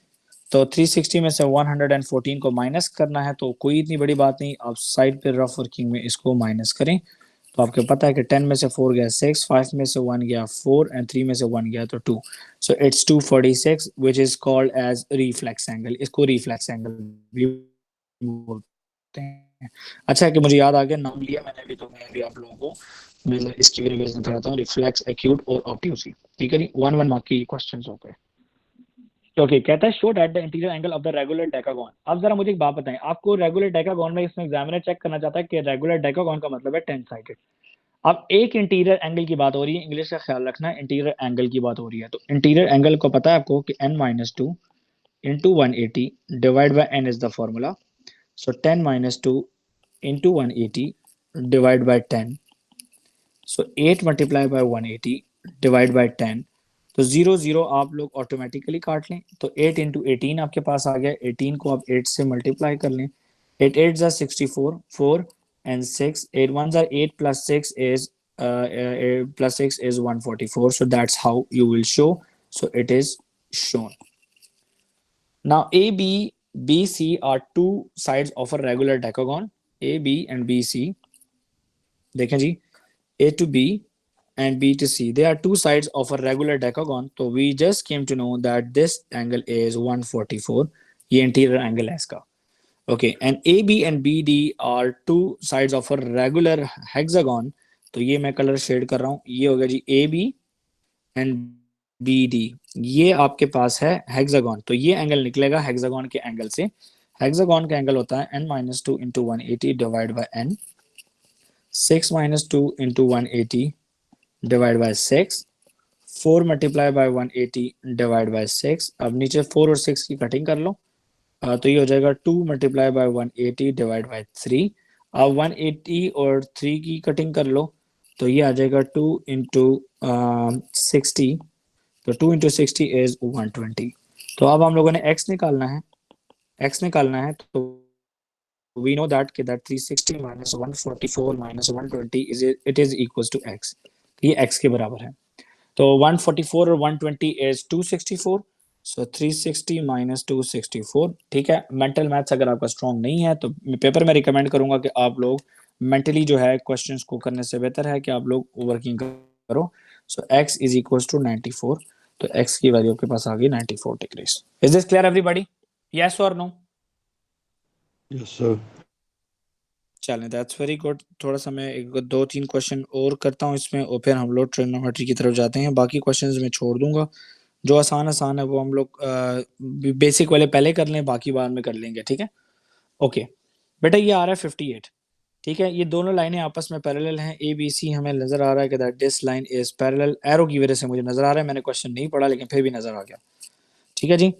तो 360 में से 114 को माइनस करना है, तो कोई इतनी बड़ी बात नहीं, आप साइड पे रफ वर्किंग में इसको माइनस करें। तो आपको पता है कि 10 में से 4 गया 6, 5 में से 1 गया 4 एंड 3 में से 1 गया तो 2. So it's 246 which is called as reflex angle. इसको रिफ्लेक्स एंगल भी बोलते हैं. अच्छा है कि मुझे याद आ गया, नाम लिया मैंने भी, तो मैं भी आप लोगों को मैं इसकी भी रिवीजन कराता हूँ. रिफ्लेक्स, एक्यूट और ऑब्ट्यूसी. ठीक है जी, 1 1 मार्क की क्वेश्चंस हो गए. ओके, कहता है show that the interior angle of the regular decagon. अब जरा मुझे एक बात बताएं, आपको रेगुलर डेकागोन में इसमें एग्जामिनर चेक करना चाहता है कि रेगुलर डेकागोन का मतलब है 10 साइडेड. अब एक इंटीरियर एंगल की बात हो रही है, इंग्लिश का ख्याल रखना, इंटीरियर एंगल की बात हो रही है. तो इंटीरियर एंगल को पता है आपको कि n-2 into 180 divide by n is the formula. So 10-2 into 180 divide by 10. So 8 multiply by 180 divide by 10. तो 0 0 आप लोग ऑटोमेटिकली काट लें. तो 8 इंटू 18 आपके पास आ गया. 18 को आप 8 से मल्टीप्लाई कर लें. 8 8 ज़ा 64, 4 and 6. 8 1 are 8 plus 6 is 144. So that's how you will show. So it is shown. Now A, B, B, C are two sides of a regular decagon. A, B and B, C. देखें जी, A to B and B to C. They are two sides of a regular decagon. So we just came to know that this angle is 144. ये interior angle है इसका. Okay, and AB and BD are two sides of a regular hexagon. तो ये मैं colour shade कर रहा हूँ. ये हो गया जी AB and BD. ये आपके पास है हेक्सागोन. तो ये एंगल निकलेगा हेक्सागोन के एंगल से. हेक्सागोन का एंगल होता है n-2 into 180 divide by n. 6-2 into 180 divide by 6. 4 multiply by 180 divide by 6. अब नीचे 4 और 6 की कटिंग कर लो. तो ये हो जाएगा 2 मल्टीप्लाई बाई 180 डिवाइड बाई 3. अब 180 और 3 की कटिंग कर लो. तो ये आ जाएगा 2 इंटू 60. तो 2 इंटू 60 इज 120. तो अब हम लोगों ने x निकालना है. x निकालना है तो we know that 360 minus 144 minus 120 is equals to x. ये x के बराबर है. तो 144 और 120 is 264. So 360 minus 264. ठीक है, मेंटल मैथ्स अगर आपका स्ट्रॉन्ग नहीं है तो पेपर में रिकमेंड करूंगा कि आप लोग मेंटली जो है क्वेश्चंस को करने से बेहतर है कि आप लोग वर्किंग करो. सो x इज इक्वल टू 94. तो x की वैल्यू आपके पास आ गई 94 degrees. Is this clear everybody? Yes और नो? Yes sir. चलें, दैट्स वेरी गुड. थोड़ा सा मैं एक दो तीन क्वेश्चन और करता हूँ इसमें और फिर हम लोग ट्रिग्नोमेट्री की तरफ जाते हैं. बाकी क्वेश्चंस मैं छोड़ दूंगा. जो आसान आसान है वो हम लोग बेसिक वाले पहले कर लें, बाकी बाद में कर लेंगे. ठीक है, ओके. बेटा ये आ रहा है 58. ठीक है, ये दोनों लाइनें आपस में पैरेलल हैं. ए बी सी हमें नजर आ रहा है कि that this line is parallel. Arrow की वजह से मुझे नजर आ रहा है, मैंने क्वेश्चन नहीं पढ़ा लेकिन फिर भी नजर आ गया. ठीक है जी,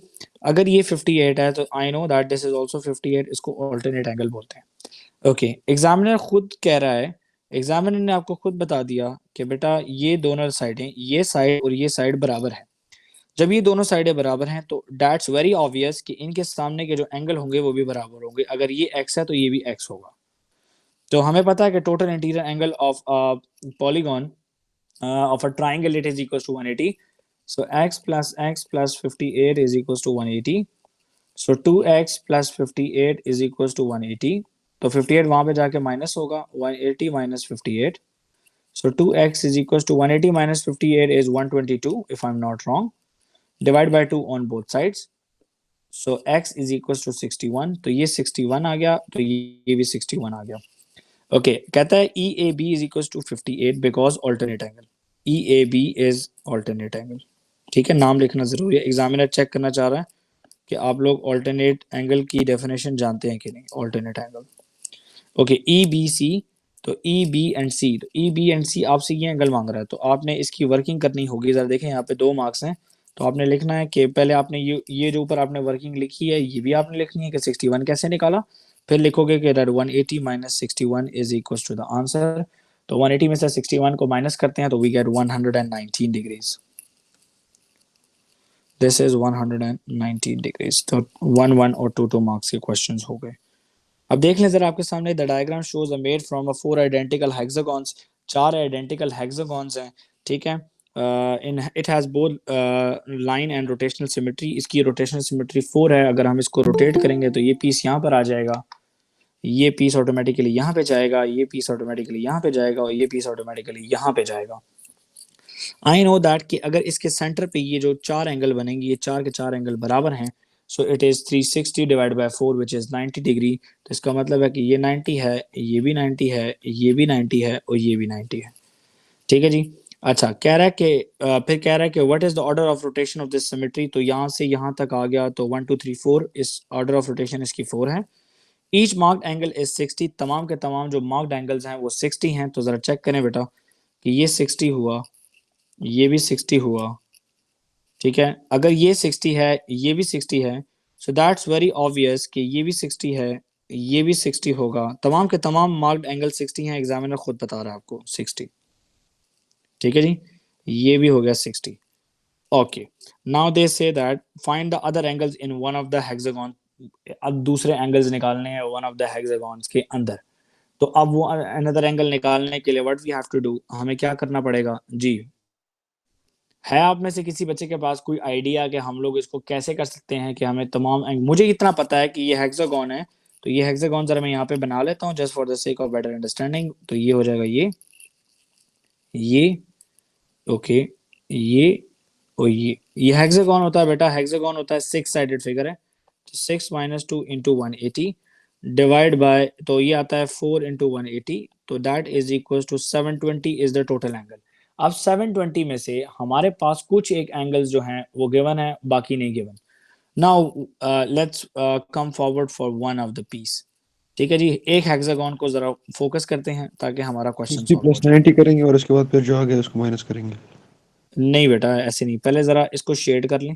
अगर ये 58 है तो I know that this is also 58. इसको ऑल्टरनेट एंगल बोलते हैं. ओके, एग्जामिनर खुद कह रहा है, एग्जामिनर ने आपको खुद बता दिया कि बेटा ये दोनों साइडें, ये साइड और ये साइड बराबर है. जब ये दोनों साइडें बराबर हैं तो दैट्स वेरी ऑब्वियस कि इनके सामने के जो एंगल होंगे वो भी बराबर होंगे. अगर ये x है तो ये भी x होगा. तो हमें पता है कि total interior angle of polygon of a triangle it is equal to 180. So x plus 58 is equals to 180. So 2x plus 58 is equals to 180. तो 58 वहां पे जाके माइनस होगा. 180 minus 58. So 2x is equals to 180 minus 58 is 122 if I'm not wrong. Divide by 2 on both sides. So x is equals to 61. तो ये 61 आ गया, तो ये भी 61 आ गया. ओके, कहता है EAB is equals to 58 because alternate angle. EAB is alternate angle. ठीक है, नाम लिखना जरूरी है. एग्जामिनर चेक करना चाह रहा है कि आप लोग ऑल्टरनेट एंगल की डेफिनेशन जानते हैं कि नहीं. Alternate angle. Okay, EBC. तो EB एंड C, तो EB एंड C आपसे ये एंगल मांग रहा है तो आपने इसकी वर्किंग करनी होगी. जरा देखें यहाँ पे 2 मार्क्स हैं. तो आपने लिखना है कि पहले आपने ये जो ऊपर आपने वर्किंग लिखी है ये भी आपने लिखनी है कि 61 कैसे निकाला. फिर लिखोगे कि that 180 minus 61 is equals to the answer. तो 180 में से 61 को माइनस करते हैं तो we get 119 degrees. This is 119 degrees. तो 1 1 और 2 2 मार्क्स के क्वेश्चंस हो गए. अब देख लें जरा आपके सामने. The diagram shows a made from a 4 identical hexagons. 4 identical hexagons हैं. ठीक है, in it has both line and rotational symmetry. इसकी रोटेशनल सिमेट्री 4 है. अगर हम इसको रोटेट करेंगे तो ये पीस यहाँ पर आ जाएगा. ये पीस ऑटोमेटिकली यहाँ पे जाएगा, ये पीस ऑटोमेटिकली यहाँ पे जाएगा और ये पीस ऑटोमेटिकली यहाँ पे जाएगा। आई नो दैट कि अगर इसके सेंटर पे ये जो चार एंगल बनेंगे, ये चार के चार एंगल बराबर हैं, so it is 360 divide bye 4 which is 90 degree. तो इसका मतलब है कि ये 90 है, ये भी 90 है, ये भी 90 है और ये भी 90 है। ठीक है जी। अच्छा, कह रहा है कि फिर कह रहा है कि what is the order of rotation of this symmetry. तो यहाँ से यहाँ तक आ गया तो 1 2 3 4, इस ऑर्डर ऑफ रोटेशन इसकी 4 है। ईच मार्क्ड एंगल इज 60, तमाम के तमाम जो मार्क्ड एंगल्स हैं वो 60 हैं। तो जरा चेक करें बेटा कि ये 60 हुआ, ये भी 60 हुआ, ठीक है। अगर ये 60 है, ये भी 60 है, सो दैट्स वेरी ऑब्वियस कि ये भी 60 है, ये भी 60 होगा। तमाम के तमाम मार्क्ड एंगल 60 हैं, एग्जामिनर खुद बता रहा है आपको 60। ठीक है जी, ये भी हो गया 60। Okay, now they say that find the other angles in one of the hexagon. अब दूसरे एंगल्स निकालने हैं वन ऑफ द हेक्सागन्स के अंदर। तो अब वो अनदर एंगल निकालने के लिए what we have to do, हमें क्या करना पड़ेगा जी। है आप में से किसी बच्चे के पास कोई आइडिया कि हम लोग इसको कैसे कर सकते हैं कि हमें तमाम मुझे इतना पता है कि ये हेक्सागन है, तो ये हेक्सागन जरा मैं यहाँ पे बना लेता हूँ just for the sake of better understanding. तो ये हो जाएगा ये ओके, ये और ये हेक्सागन होता है बेटा, हेक्सागन होता है 6 साइडेड फिगर है। तो 6 माइनस 2 इंटू 180 डिवाइड बाय, तो ये आता है 4 इंटू 180, तो that is equal to 720 is the total angle. अब 720 में से हमारे पास कुछ एक एंगल्स जो हैं वो गिवन है, बाकी नहीं given. Now let's come forward for one of the piece. ठीक है जी, एक हेक्सागन को जरा फोकस करते हैं ताकि हमारा क्वेश्चन 60 सॉल्व हो प्लस जाए। 90 करेंगे और उसके बाद फिर जो आ गया उसको माइनस करेंगे। नहीं बेटा ऐसे नहीं, पहले जरा इसको शेड कर लें।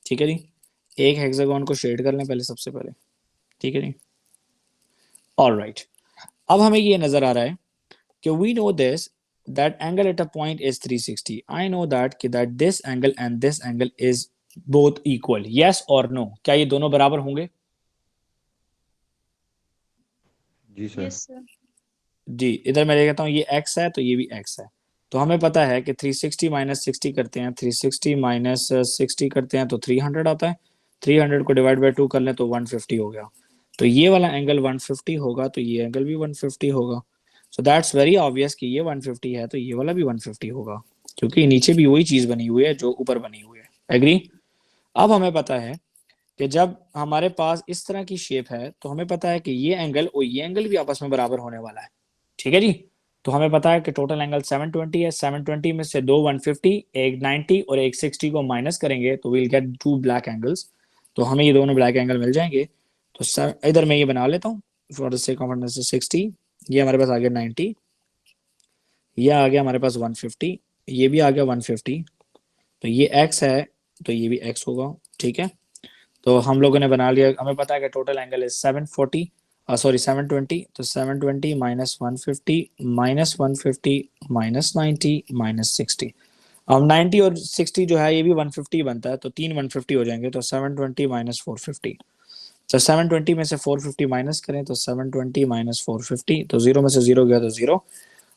ठीक है जी, एक हेक्सागन को शेड कर लें पहले, सबसे पहले। ठीक है जी, ऑलराइट। अब हमें ये नजर आ रहा है कि we know this that angle at a point is 360। I know that कि that this angle and this angle is both equal, yes और नो, क्या ये दोनों बराबर होंगे? जी सर। Yes sir. जी, इधर मैं कहता हूँ ये x है तो ये भी x है। तो हमें पता है कि 360 माइनस 60 करते हैं, 360 माइनस 60 करते हैं तो 300 आता है। 300 को डिवाइड बाय 2 कर लें तो 150 हो गया। तो ये वाला एंगल 150 होगा, तो ये एंगल भी 150 होगा। सो दैट्स वेरी ऑब्वियस कि ये 150 है तो ये वाला भी 150 होगा, क्योंकि नीचे भी वही चीज बनी हुई है जो ऊपर बनी हुई है। एग्री? अब हमें पता है कि जब हमारे पास इस तरह की शेप है तो हमें पता है कि ये एंगल और ये एंगल भी आपस में बराबर होने वाला है। ठीक है जी, तो हमें पता है कि टोटल एंगल 720 है। 720 में से दो 150, एक 90 और एक 60 को माइनस करेंगे तो will get two black angles. तो हमें ये दोनों ब्लैक एंगल मिल जाएंगे। तो इधर मैं ये बना लेता हूँ फॉर द सेक ऑफ 60, ये हमारे पास आ गया 90, ये आ गया हमारे पास 150, ये भी आ गया 150। तो ये x है तो ये भी x होगा। ठीक है, तो हम लोगों ने बना लिया। हमें पता है कि टोटल एंगल है 740, सॉरी 720। तो 720 माइनस 150 माइनस 150 माइनस 90 माइनस 60। अब 90 और 60 जो है ये भी 150 बनता है, तो तीन 150 हो जाएंगे। तो 720 माइनस 450, तो 720 में से 450 माइनस करें तो 720 माइनस 450, तो 0 में से 0 गया तो 0।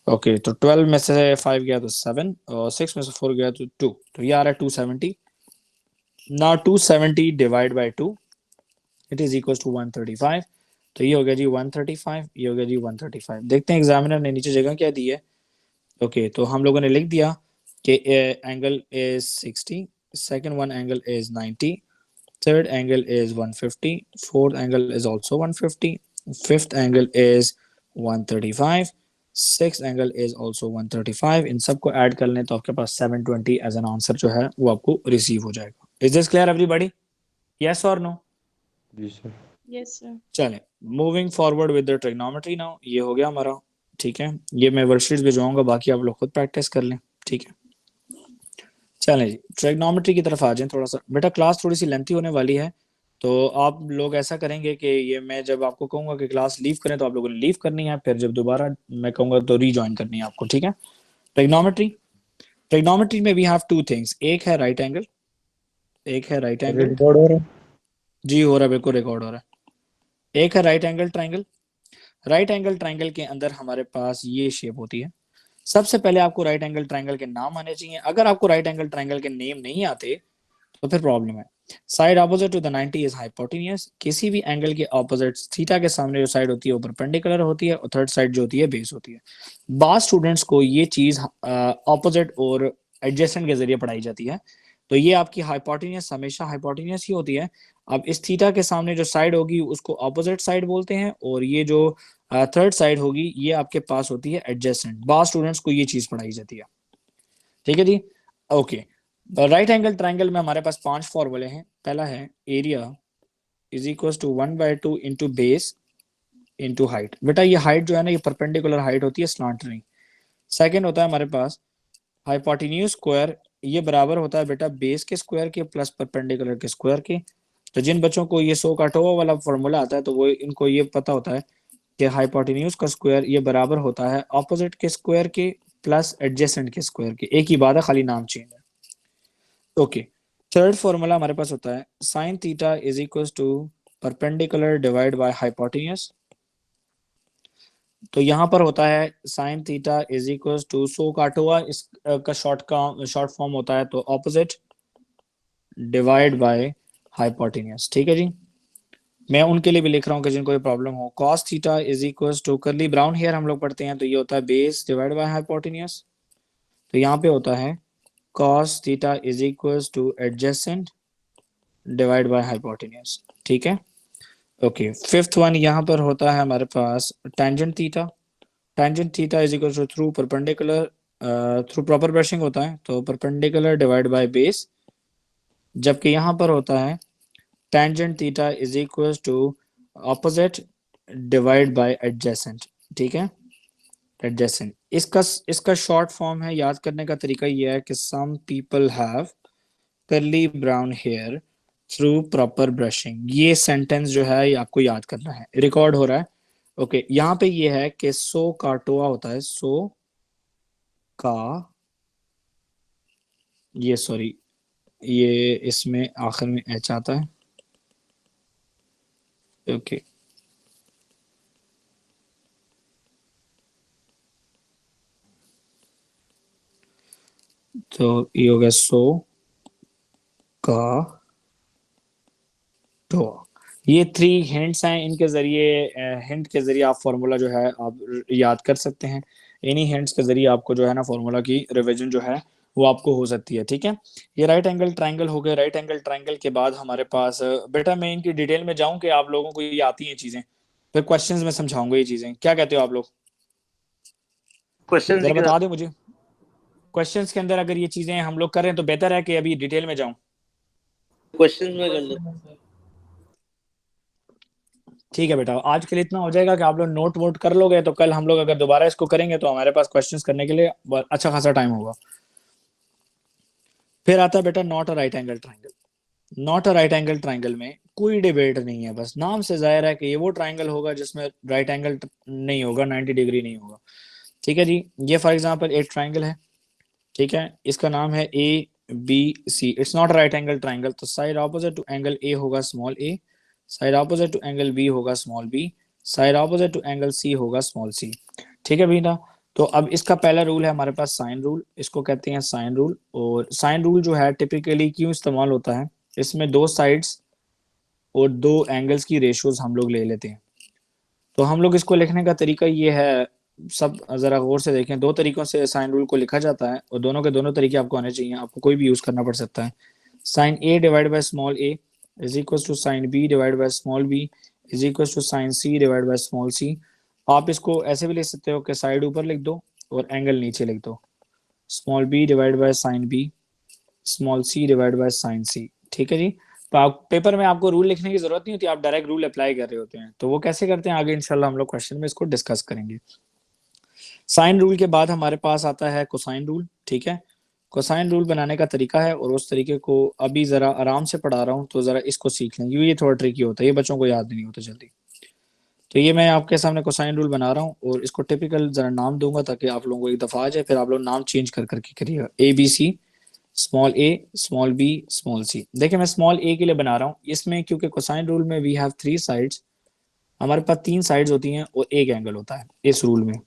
ओके, तो 12 में से 5 गया तो 7 और 6 में से 4 गया तो 2, तो ये आ रहा है 270। Now 270 divide by 2 it is equal to 135। तो ये हो गया जी 135, ये हो गया जी 135। देखते हैं एग्जामिनर ने नीचे जगह क्या दी है। ओके, तो हम लोगों ने लिख दिया कि angle is 60, second one angle is 90, third angle is 150, fourth angle is also 150, fifth angle is 135, six angle is also 135। इन सबको ऐड कर लें तो आपके पास 720 एज एन आंसर जो है वो आपको रिसीव हो जाएगा। Is this clear everybody? Yes और नो? जी सर। Yes sir. चलें, moving forward with the trigonometry now. ये हो गया हमारा। ठीक है, ये मैं वर्कशीट भिजवाऊंगा, बाकी आप लोग खुद प्रैक्टिस कर लें। ठीक है, चलें जी ट्रिग्नोमेट्री की तरफ आ जाएं थोड़ा सा। बेटा क्लास थोड़ी सी लेंथी होने वाली है, तो आप लोग ऐसा करेंगे कि ये मैं जब आपको कहूंगा कि क्लास लीव करें तो आप लोगों ने लीव करनी है, फिर जब दोबारा मैं कहूंगा तो रीजॉइन करनी है आपको। ठीक है, ट्रिग्नोमेट्री, ट्रिग्नोमेट्री में वी हैव टू थिंग्स। एक है राइट एंगल, एक है राइट एंगल। रिकॉर्ड हो रहा है? जी हो रहा है, बिल्कुल रिकॉर्ड हो रहा है। एक है right angle triangle. Right angle triangle के अंदर हमारे पास ये शेप होती है। सबसे पहले आपको राइट एंगल ट्राइंगल के नाम आने चाहिए। अगर आपको राइट एंगल ट्राइंगल के नेम नहीं आते तो फिर प्रॉब्लम है। Side opposite to the 90 is hypotenuse, किसी भी एंगल के ऑपोजिट थीटा के सामने जो साइड होती है वो परपेंडिकुलर होती है और थर्ड साइड जो होती है बेस होती है। बाद स्टूडेंट्स को ये चीज ऑपोजिट और एडजेसेंट के जरिए पढ़ाई जाती है। तो ये आपकी हाइपोटेन्यूस हमेशा हाइपोटेन्यूस ही होती है। अब इस थीटा के सामने जो साइड होगी उसको ऑपोजिट साइड बोलते हैं और ये जो थर्ड साइड होगी ये आपके पास होती है एडजेसेंट। बाद स्टूडेंट्स को ये चीज पढ़ाई जाती है। ठीक है जी, ओके। राइट एंगल ट्राइंगल में हमारे पास 5 फॉर्मूले हैं। पहला है area is equal to 1/2 into base into height. बेटा ये हाइट जो है ना ये परपेंडिकुलर हाइट होती है, स्लांट नहीं। सेकंड होता है हमारे पास हाइपोटेन्यूज स्क्वायर, ये बराबर होता है बेटा बेस के स्क्वायर के प्लस परपेंडिकुलर के स्क्वायर के। तो जिन बच्चों को ये सो काटोवा वाला फॉर्मूला आता है तो वो इनको ये पता होता है कि हाइपोटेन्यूज का स्क्वायर ये बराबर होता है ऑपोजिट के स्क्वायर के प्लस एडजेसेंट के स्क्वायर के। एक ही बात है, खाली नाम चेंज है। ओके, थर्ड फॉर्मूला हमारे पास होता है sine theta is equal to perpendicular divide by hypotenuse. तो यहाँ पर होता है sine theta is equal to so काटोवा इसका शॉर्ट फॉर्म होता है तो ऑपोजिट डिवाइड बाय हाइपोटेन्यूज। ठीक है जी, मैं उनके लिए भी लिख रहा हूँ कि जिनको ये प्रॉब्लम हो। cos theta is equal to curly brown hair हम लोग पढ़ते हैं तो ये होता है बेस डिवाइड बाय हाइपोटेन्यूज। तो यहाँ पे होता है cos theta is equal two adjacent divide by hypotenuse. ठीक है, ओके। फिफ्थ वन यहाँ पर होता है हमारे पास tangent theta. Tangent theta is equal to through perpendicular through proper brushing होता है तो परपेंडिकुलर डिवाइड बाय बेस, जबकि यहाँ पर होता है tangent theta is equal to opposite divide by adjacent. ठीक है, एडजेसेंट इसका शॉर्ट फॉर्म है। याद करने का तरीका ये है कि some people have curly brown hair through proper brushing. ये सेंटेंस जो है ये आपको याद करना है, रिकॉर्ड हो रहा है। ओके, यहाँ पे ये है कि सो काटोआ होता है, सो का ये सॉरी ये इसमें आखिर में एच आता है। ओके, तो ये हो गया सो का टोआ। ये 3 हिंट्स हैं, इनके जरिए हिंट के जरिए आप फॉर्मूला जो है आप याद कर सकते हैं। इन्हीं हिंट्स के जरिए आपको जो है ना फॉर्मूला की रिवीजन जो है वो आपको हो सकती है। ठीक है, ये राइट एंगल ट्राइंगल हो गए। राइट एंगल ट्राइंगल के बाद हमारे पास बेटा मैं इनकी डिटेल में जाऊं कि आप लोगों को ये आती हैं चीजें, फिर क्वेश्चंस में समझाऊंगा ये चीजें। क्या कहते हो आप लोग? क्वेश्चन जरा बता दे मुझे, क्वेश्चंस के अंदर अगर ये चीजें हम लोग कर रहे हैं तो बेहतर है कि अभी डिटेल में जाऊं। क्वेश्चन में कर लेते। ठीक है बेटा, आज के लिए इतना हो जाएगा कि आप लोग नोट वोट कर लोगे तो कल हम लोग अगर दोबारा इसको करेंगे तो हमारे पास क्वेश्चंस करने के लिए अच्छा खासा टाइम होगा। फिर आता है बेटा not a right angle triangle. Not a right angle triangle में कोई डिबेट नहीं है, बस नाम से जाहिर है कि ये वो ट्राइंगल होगा जिसमें राइट एंगल नहीं होगा, 90 डिग्री नहीं होगा। ठीक है जी, ये फॉर एग्जांपल एक ट्राइंगल है। ठीक है, इसका नाम है A B C. It's not right angle triangle, तो side opposite to angle A होगा small A, side opposite to angle B होगा small B, side opposite to angle C होगा स्मॉल सी। ठीक है बेटा, तो अब इसका पहला रूल है हमारे पास साइन रूल, इसको कहते हैं साइन रूल। और साइन रूल जो है टिपिकली क्यों इस्तेमाल होता है, इसमें 2 साइड्स और 2 एंगल्स की रेशियोज हम लोग ले लेते हैं। तो हम लोग इसको लिखने का तरीका ये है, सब जरा गौर से देखें, 2 तरीकों से साइन रूल को लिखा जाता है और दोनों के दोनों तरीके आपको आने चाहिए, आपको कोई भी यूज करना पड़ सकता है। Sine A divide by small A is equal to sine B divide by small B is equal to sine C divide by small C. आप इसको ऐसे भी लिख सकते हो कि साइड ऊपर लिख दो और एंगल नीचे लिख दो, small B divide by sine B, small C divide by sine C. ठीक है जी, तो आप पेपर में आपको रूल लिखने की जरूरत नहीं होती, आप डायरेक्ट रूल अप्लाई कर रहे होते हैं। तो वो कैसे करते हैं आगे इंशाल्लाह हम लोग क्वेश्चन में इसको डिस्कस करेंगे। साइन रूल के बाद हमारे पास आता है कोसाइन रूल। ठीक है, कोसाइन रूल बनाने का तरीका है और उस तरीके को अभी जरा आराम से पढ़ा रहा हूँ तो जरा इसको सीख लें, क्योंकि ये थोड़ा ट्रिकी होता है, ये बच्चों को याद नहीं होता जल्दी। तो ये मैं आपके सामने कोसाइन रूल बना रहा हूँ और इसको टिपिकल जरा नाम दूंगा ताकि आप लोगों को एक दफा आ जाए, फिर आप लोग नाम चेंज कर करके करिएगा। A B C, small A, small B, small C. देखिए मैं स्मॉल ए के लिए बना रहा हूँ, इसमें क्योंकि कोसाइन रूल में वी हैव 3 साइड्स, हमारे पास 3 साइड्स होती हैं और एक एंगल होता है इस रूल में।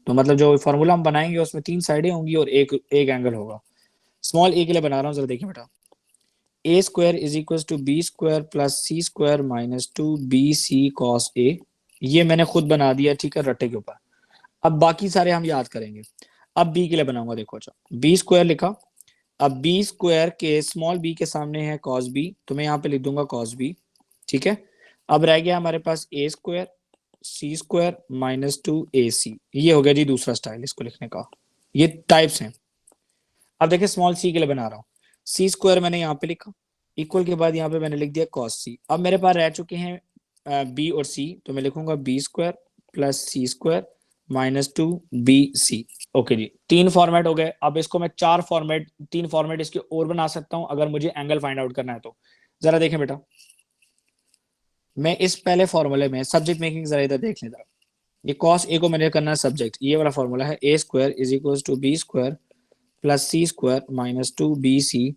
तो मतलब जो फॉर्मूला हम बनाएंगे उसमें 3 साइडें होंगी और एक एंगल होगा। स्मॉल ए के लिए बना रहा हूँ, जरा देखिए बेटा। A square is equal to B square plus C square minus 2bc cos A. ये मैंने खुद बना दिया, ठीक है, रट्टे के ऊपर। अब बाकी सारे हम याद करेंगे। अब बी के लिए बनाऊंगा, देखो अच्छा, बी स्क्वायर लिखा। अब बी स्क्वायर के स्मॉल बी के सामने है कॉस बी, तो मैं यहाँ पे लिख दूंगा कॉस बी, ठीक है। अब रह गया हमारे पास ए स्क्वायर सी स्क्वायर माइनस 2ac। ये हो गया जी दूसरा स्टाइल इसको लिखने का। ये टाइप्स हैं। अब देखिए स्मॉल सी के लिए बना रहा हूँ। सी स्क्वायर मैंने यहाँ पे लिखा, इक्वल के बाद यहाँ पे मैंने लिख दिया कॉस सी। अब मेरे पास रह चुके हैं बी और सी, तो मैं लिखूंगा बी स्क्वायर प्लस सी स्क्वायर माइनस 2bc। ओके जी, 3 फॉर्मेट हो गए। अब इसको मैं 3 फॉर्मेट इसके और बना सकता हूँ अगर मुझे एंगल फाइंड आउट करना है तो। जरा देखें बेटा, मैं इस पहले फॉर्मूले में सब्जेक्ट मेकिंग जरा इधर देख लेता। ये कॉस ए को मैंने करना है सब्जेक्ट, ये वाला फॉर्मूला है A square is equal to B square plus C square minus 2bc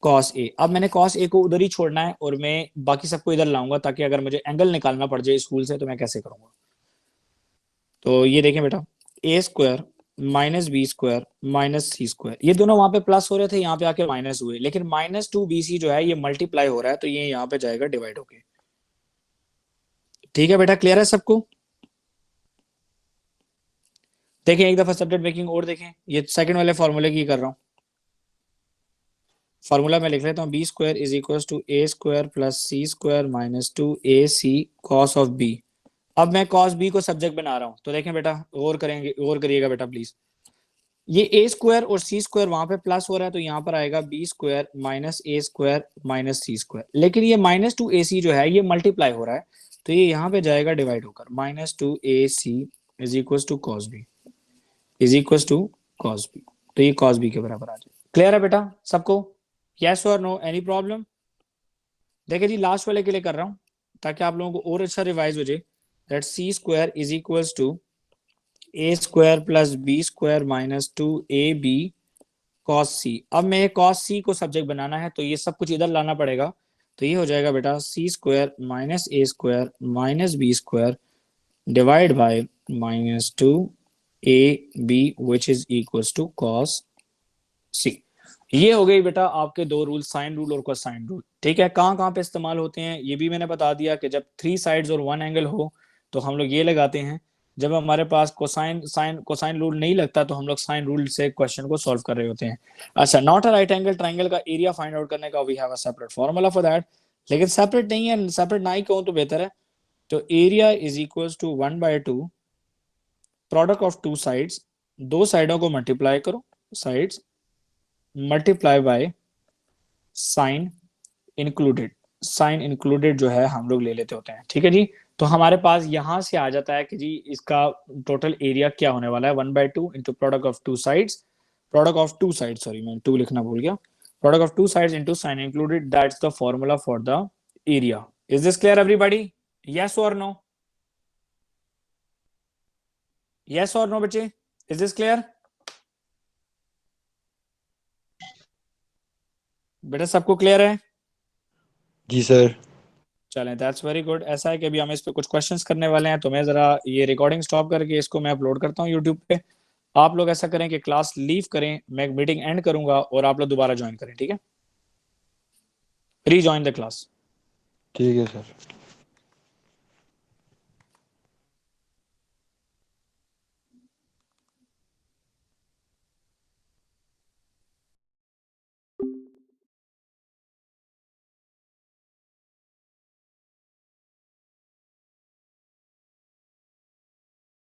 cos A. अब मैंने कॉस ए को उधर ही छोड़ना है और मैं बाकी सबको इधर लाऊंगा, ताकि अगर मुझे एंगल निकालना पड़ जाए स्कूल से तो मैं कैसे करूंगा। तो ये देखें बेटा, A square minus B square minus C square, ये दोनों वहां पे प्लस हो रहे थे, यहाँ पे आके माइनस हुए, लेकिन माइनस 2bc जो है ये मल्टीप्लाई हो रहा है, तो ये यहाँ पे जाएगा डिवाइड होके। ठीक है बेटा, क्लियर है सबको। देखें एक दफा सब्जेक्ट मेकिंग और देखें, ये सेकंड वाले फॉर्मूले की कर रहा हूँ। फॉर्मूला मैं लिख लेता हूँ, b square is equal to A square plus C square minus 2ac cos of b. अब मैं कॉस बी को सब्जेक्ट बना रहा हूँ, तो देखें बेटा और करेंगे, और करिएगा बेटा प्लीज। ये ए स्क्वायर और सी स्क्वायर वहां पे प्लस हो रहा है, तो यहाँ पर आएगा B square minus A square minus C square, लेकिन ये माइनस 2ac जो है ये मल्टीप्लाई हो रहा है, तो ये यहाँ पे जाएगा डिवाइड होकर। Minus 2ac is equal to cos b is equal to cos b, तो ये कॉस बी के बराबर आ जाए। क्लियर है बेटा सबको? यस और नो, एनी प्रॉब्लम? देखिए जी लास्ट वाले के लिए कर रहा हूँ ताकि आप लोगों को और अच्छा रिवाइज हो जाए। That C square is equal to A square plus B square minus 2ab cos C. अब मैं कॉस सी को सब्जेक्ट बनाना है, तो ये सब कुछ इधर लाना पड़ेगा, तो ये हो जाएगा बेटा C square minus A square minus B square divide by minus 2ab which is equal to cos C. ये हो गई बेटा आपके दो रूल, साइन रूल और कोसाइन रूल। ठीक है, कहाँ कहाँ पे इस्तेमाल होते हैं ये भी मैंने बता दिया कि जब 3 साइड्स और 1 एंगल हो तो हम लोग ये लगाते हैं। जब हमारे पास कोसाइन रूल नहीं लगता तो हम लोग साइन रूल से क्वेश्चन को सॉल्व कर रहे होते हैं। अच्छा, not a right angle triangle का एरिया फाइंड आउट करने का we have a separate formula for that, लेकिन सेपरेट नहीं है, सेपरेट ना ही कहूं तो बेहतर है। तो area is equal to 1/2 product of 2 sides, 2 साइडों को मल्टीप्लाई करो, sides multiply by sine included. Sine included जो है हम लोग ले लेते होते हैं। ठीक है जी, तो हमारे पास यहां से आ जाता है कि जी इसका टोटल एरिया क्या होने वाला है, 1/2 into product of 2 sides, product of 2 sides, sorry मैं 2 लिखना भूल गया, product of 2 sides into sine included, that's the formula for the area. Is this clear everybody? Yes और नो? यस और नो बच्चे, इज दिस क्लियर? बेटा सबको clear है? जी सर। चलें, दैट्स वेरी गुड। ऐसा है कि अभी हम इस पे कुछ क्वेश्चंस करने वाले हैं, तो मैं जरा ये रिकॉर्डिंग स्टॉप करके इसको मैं अपलोड करता हूँ यूट्यूब पे। आप लोग ऐसा करें कि क्लास लीव करें, मैं एक मीटिंग एंड करूंगा और आप लोग दोबारा ज्वाइन करें, ठीक है? Rejoin the class. ठीक है सर।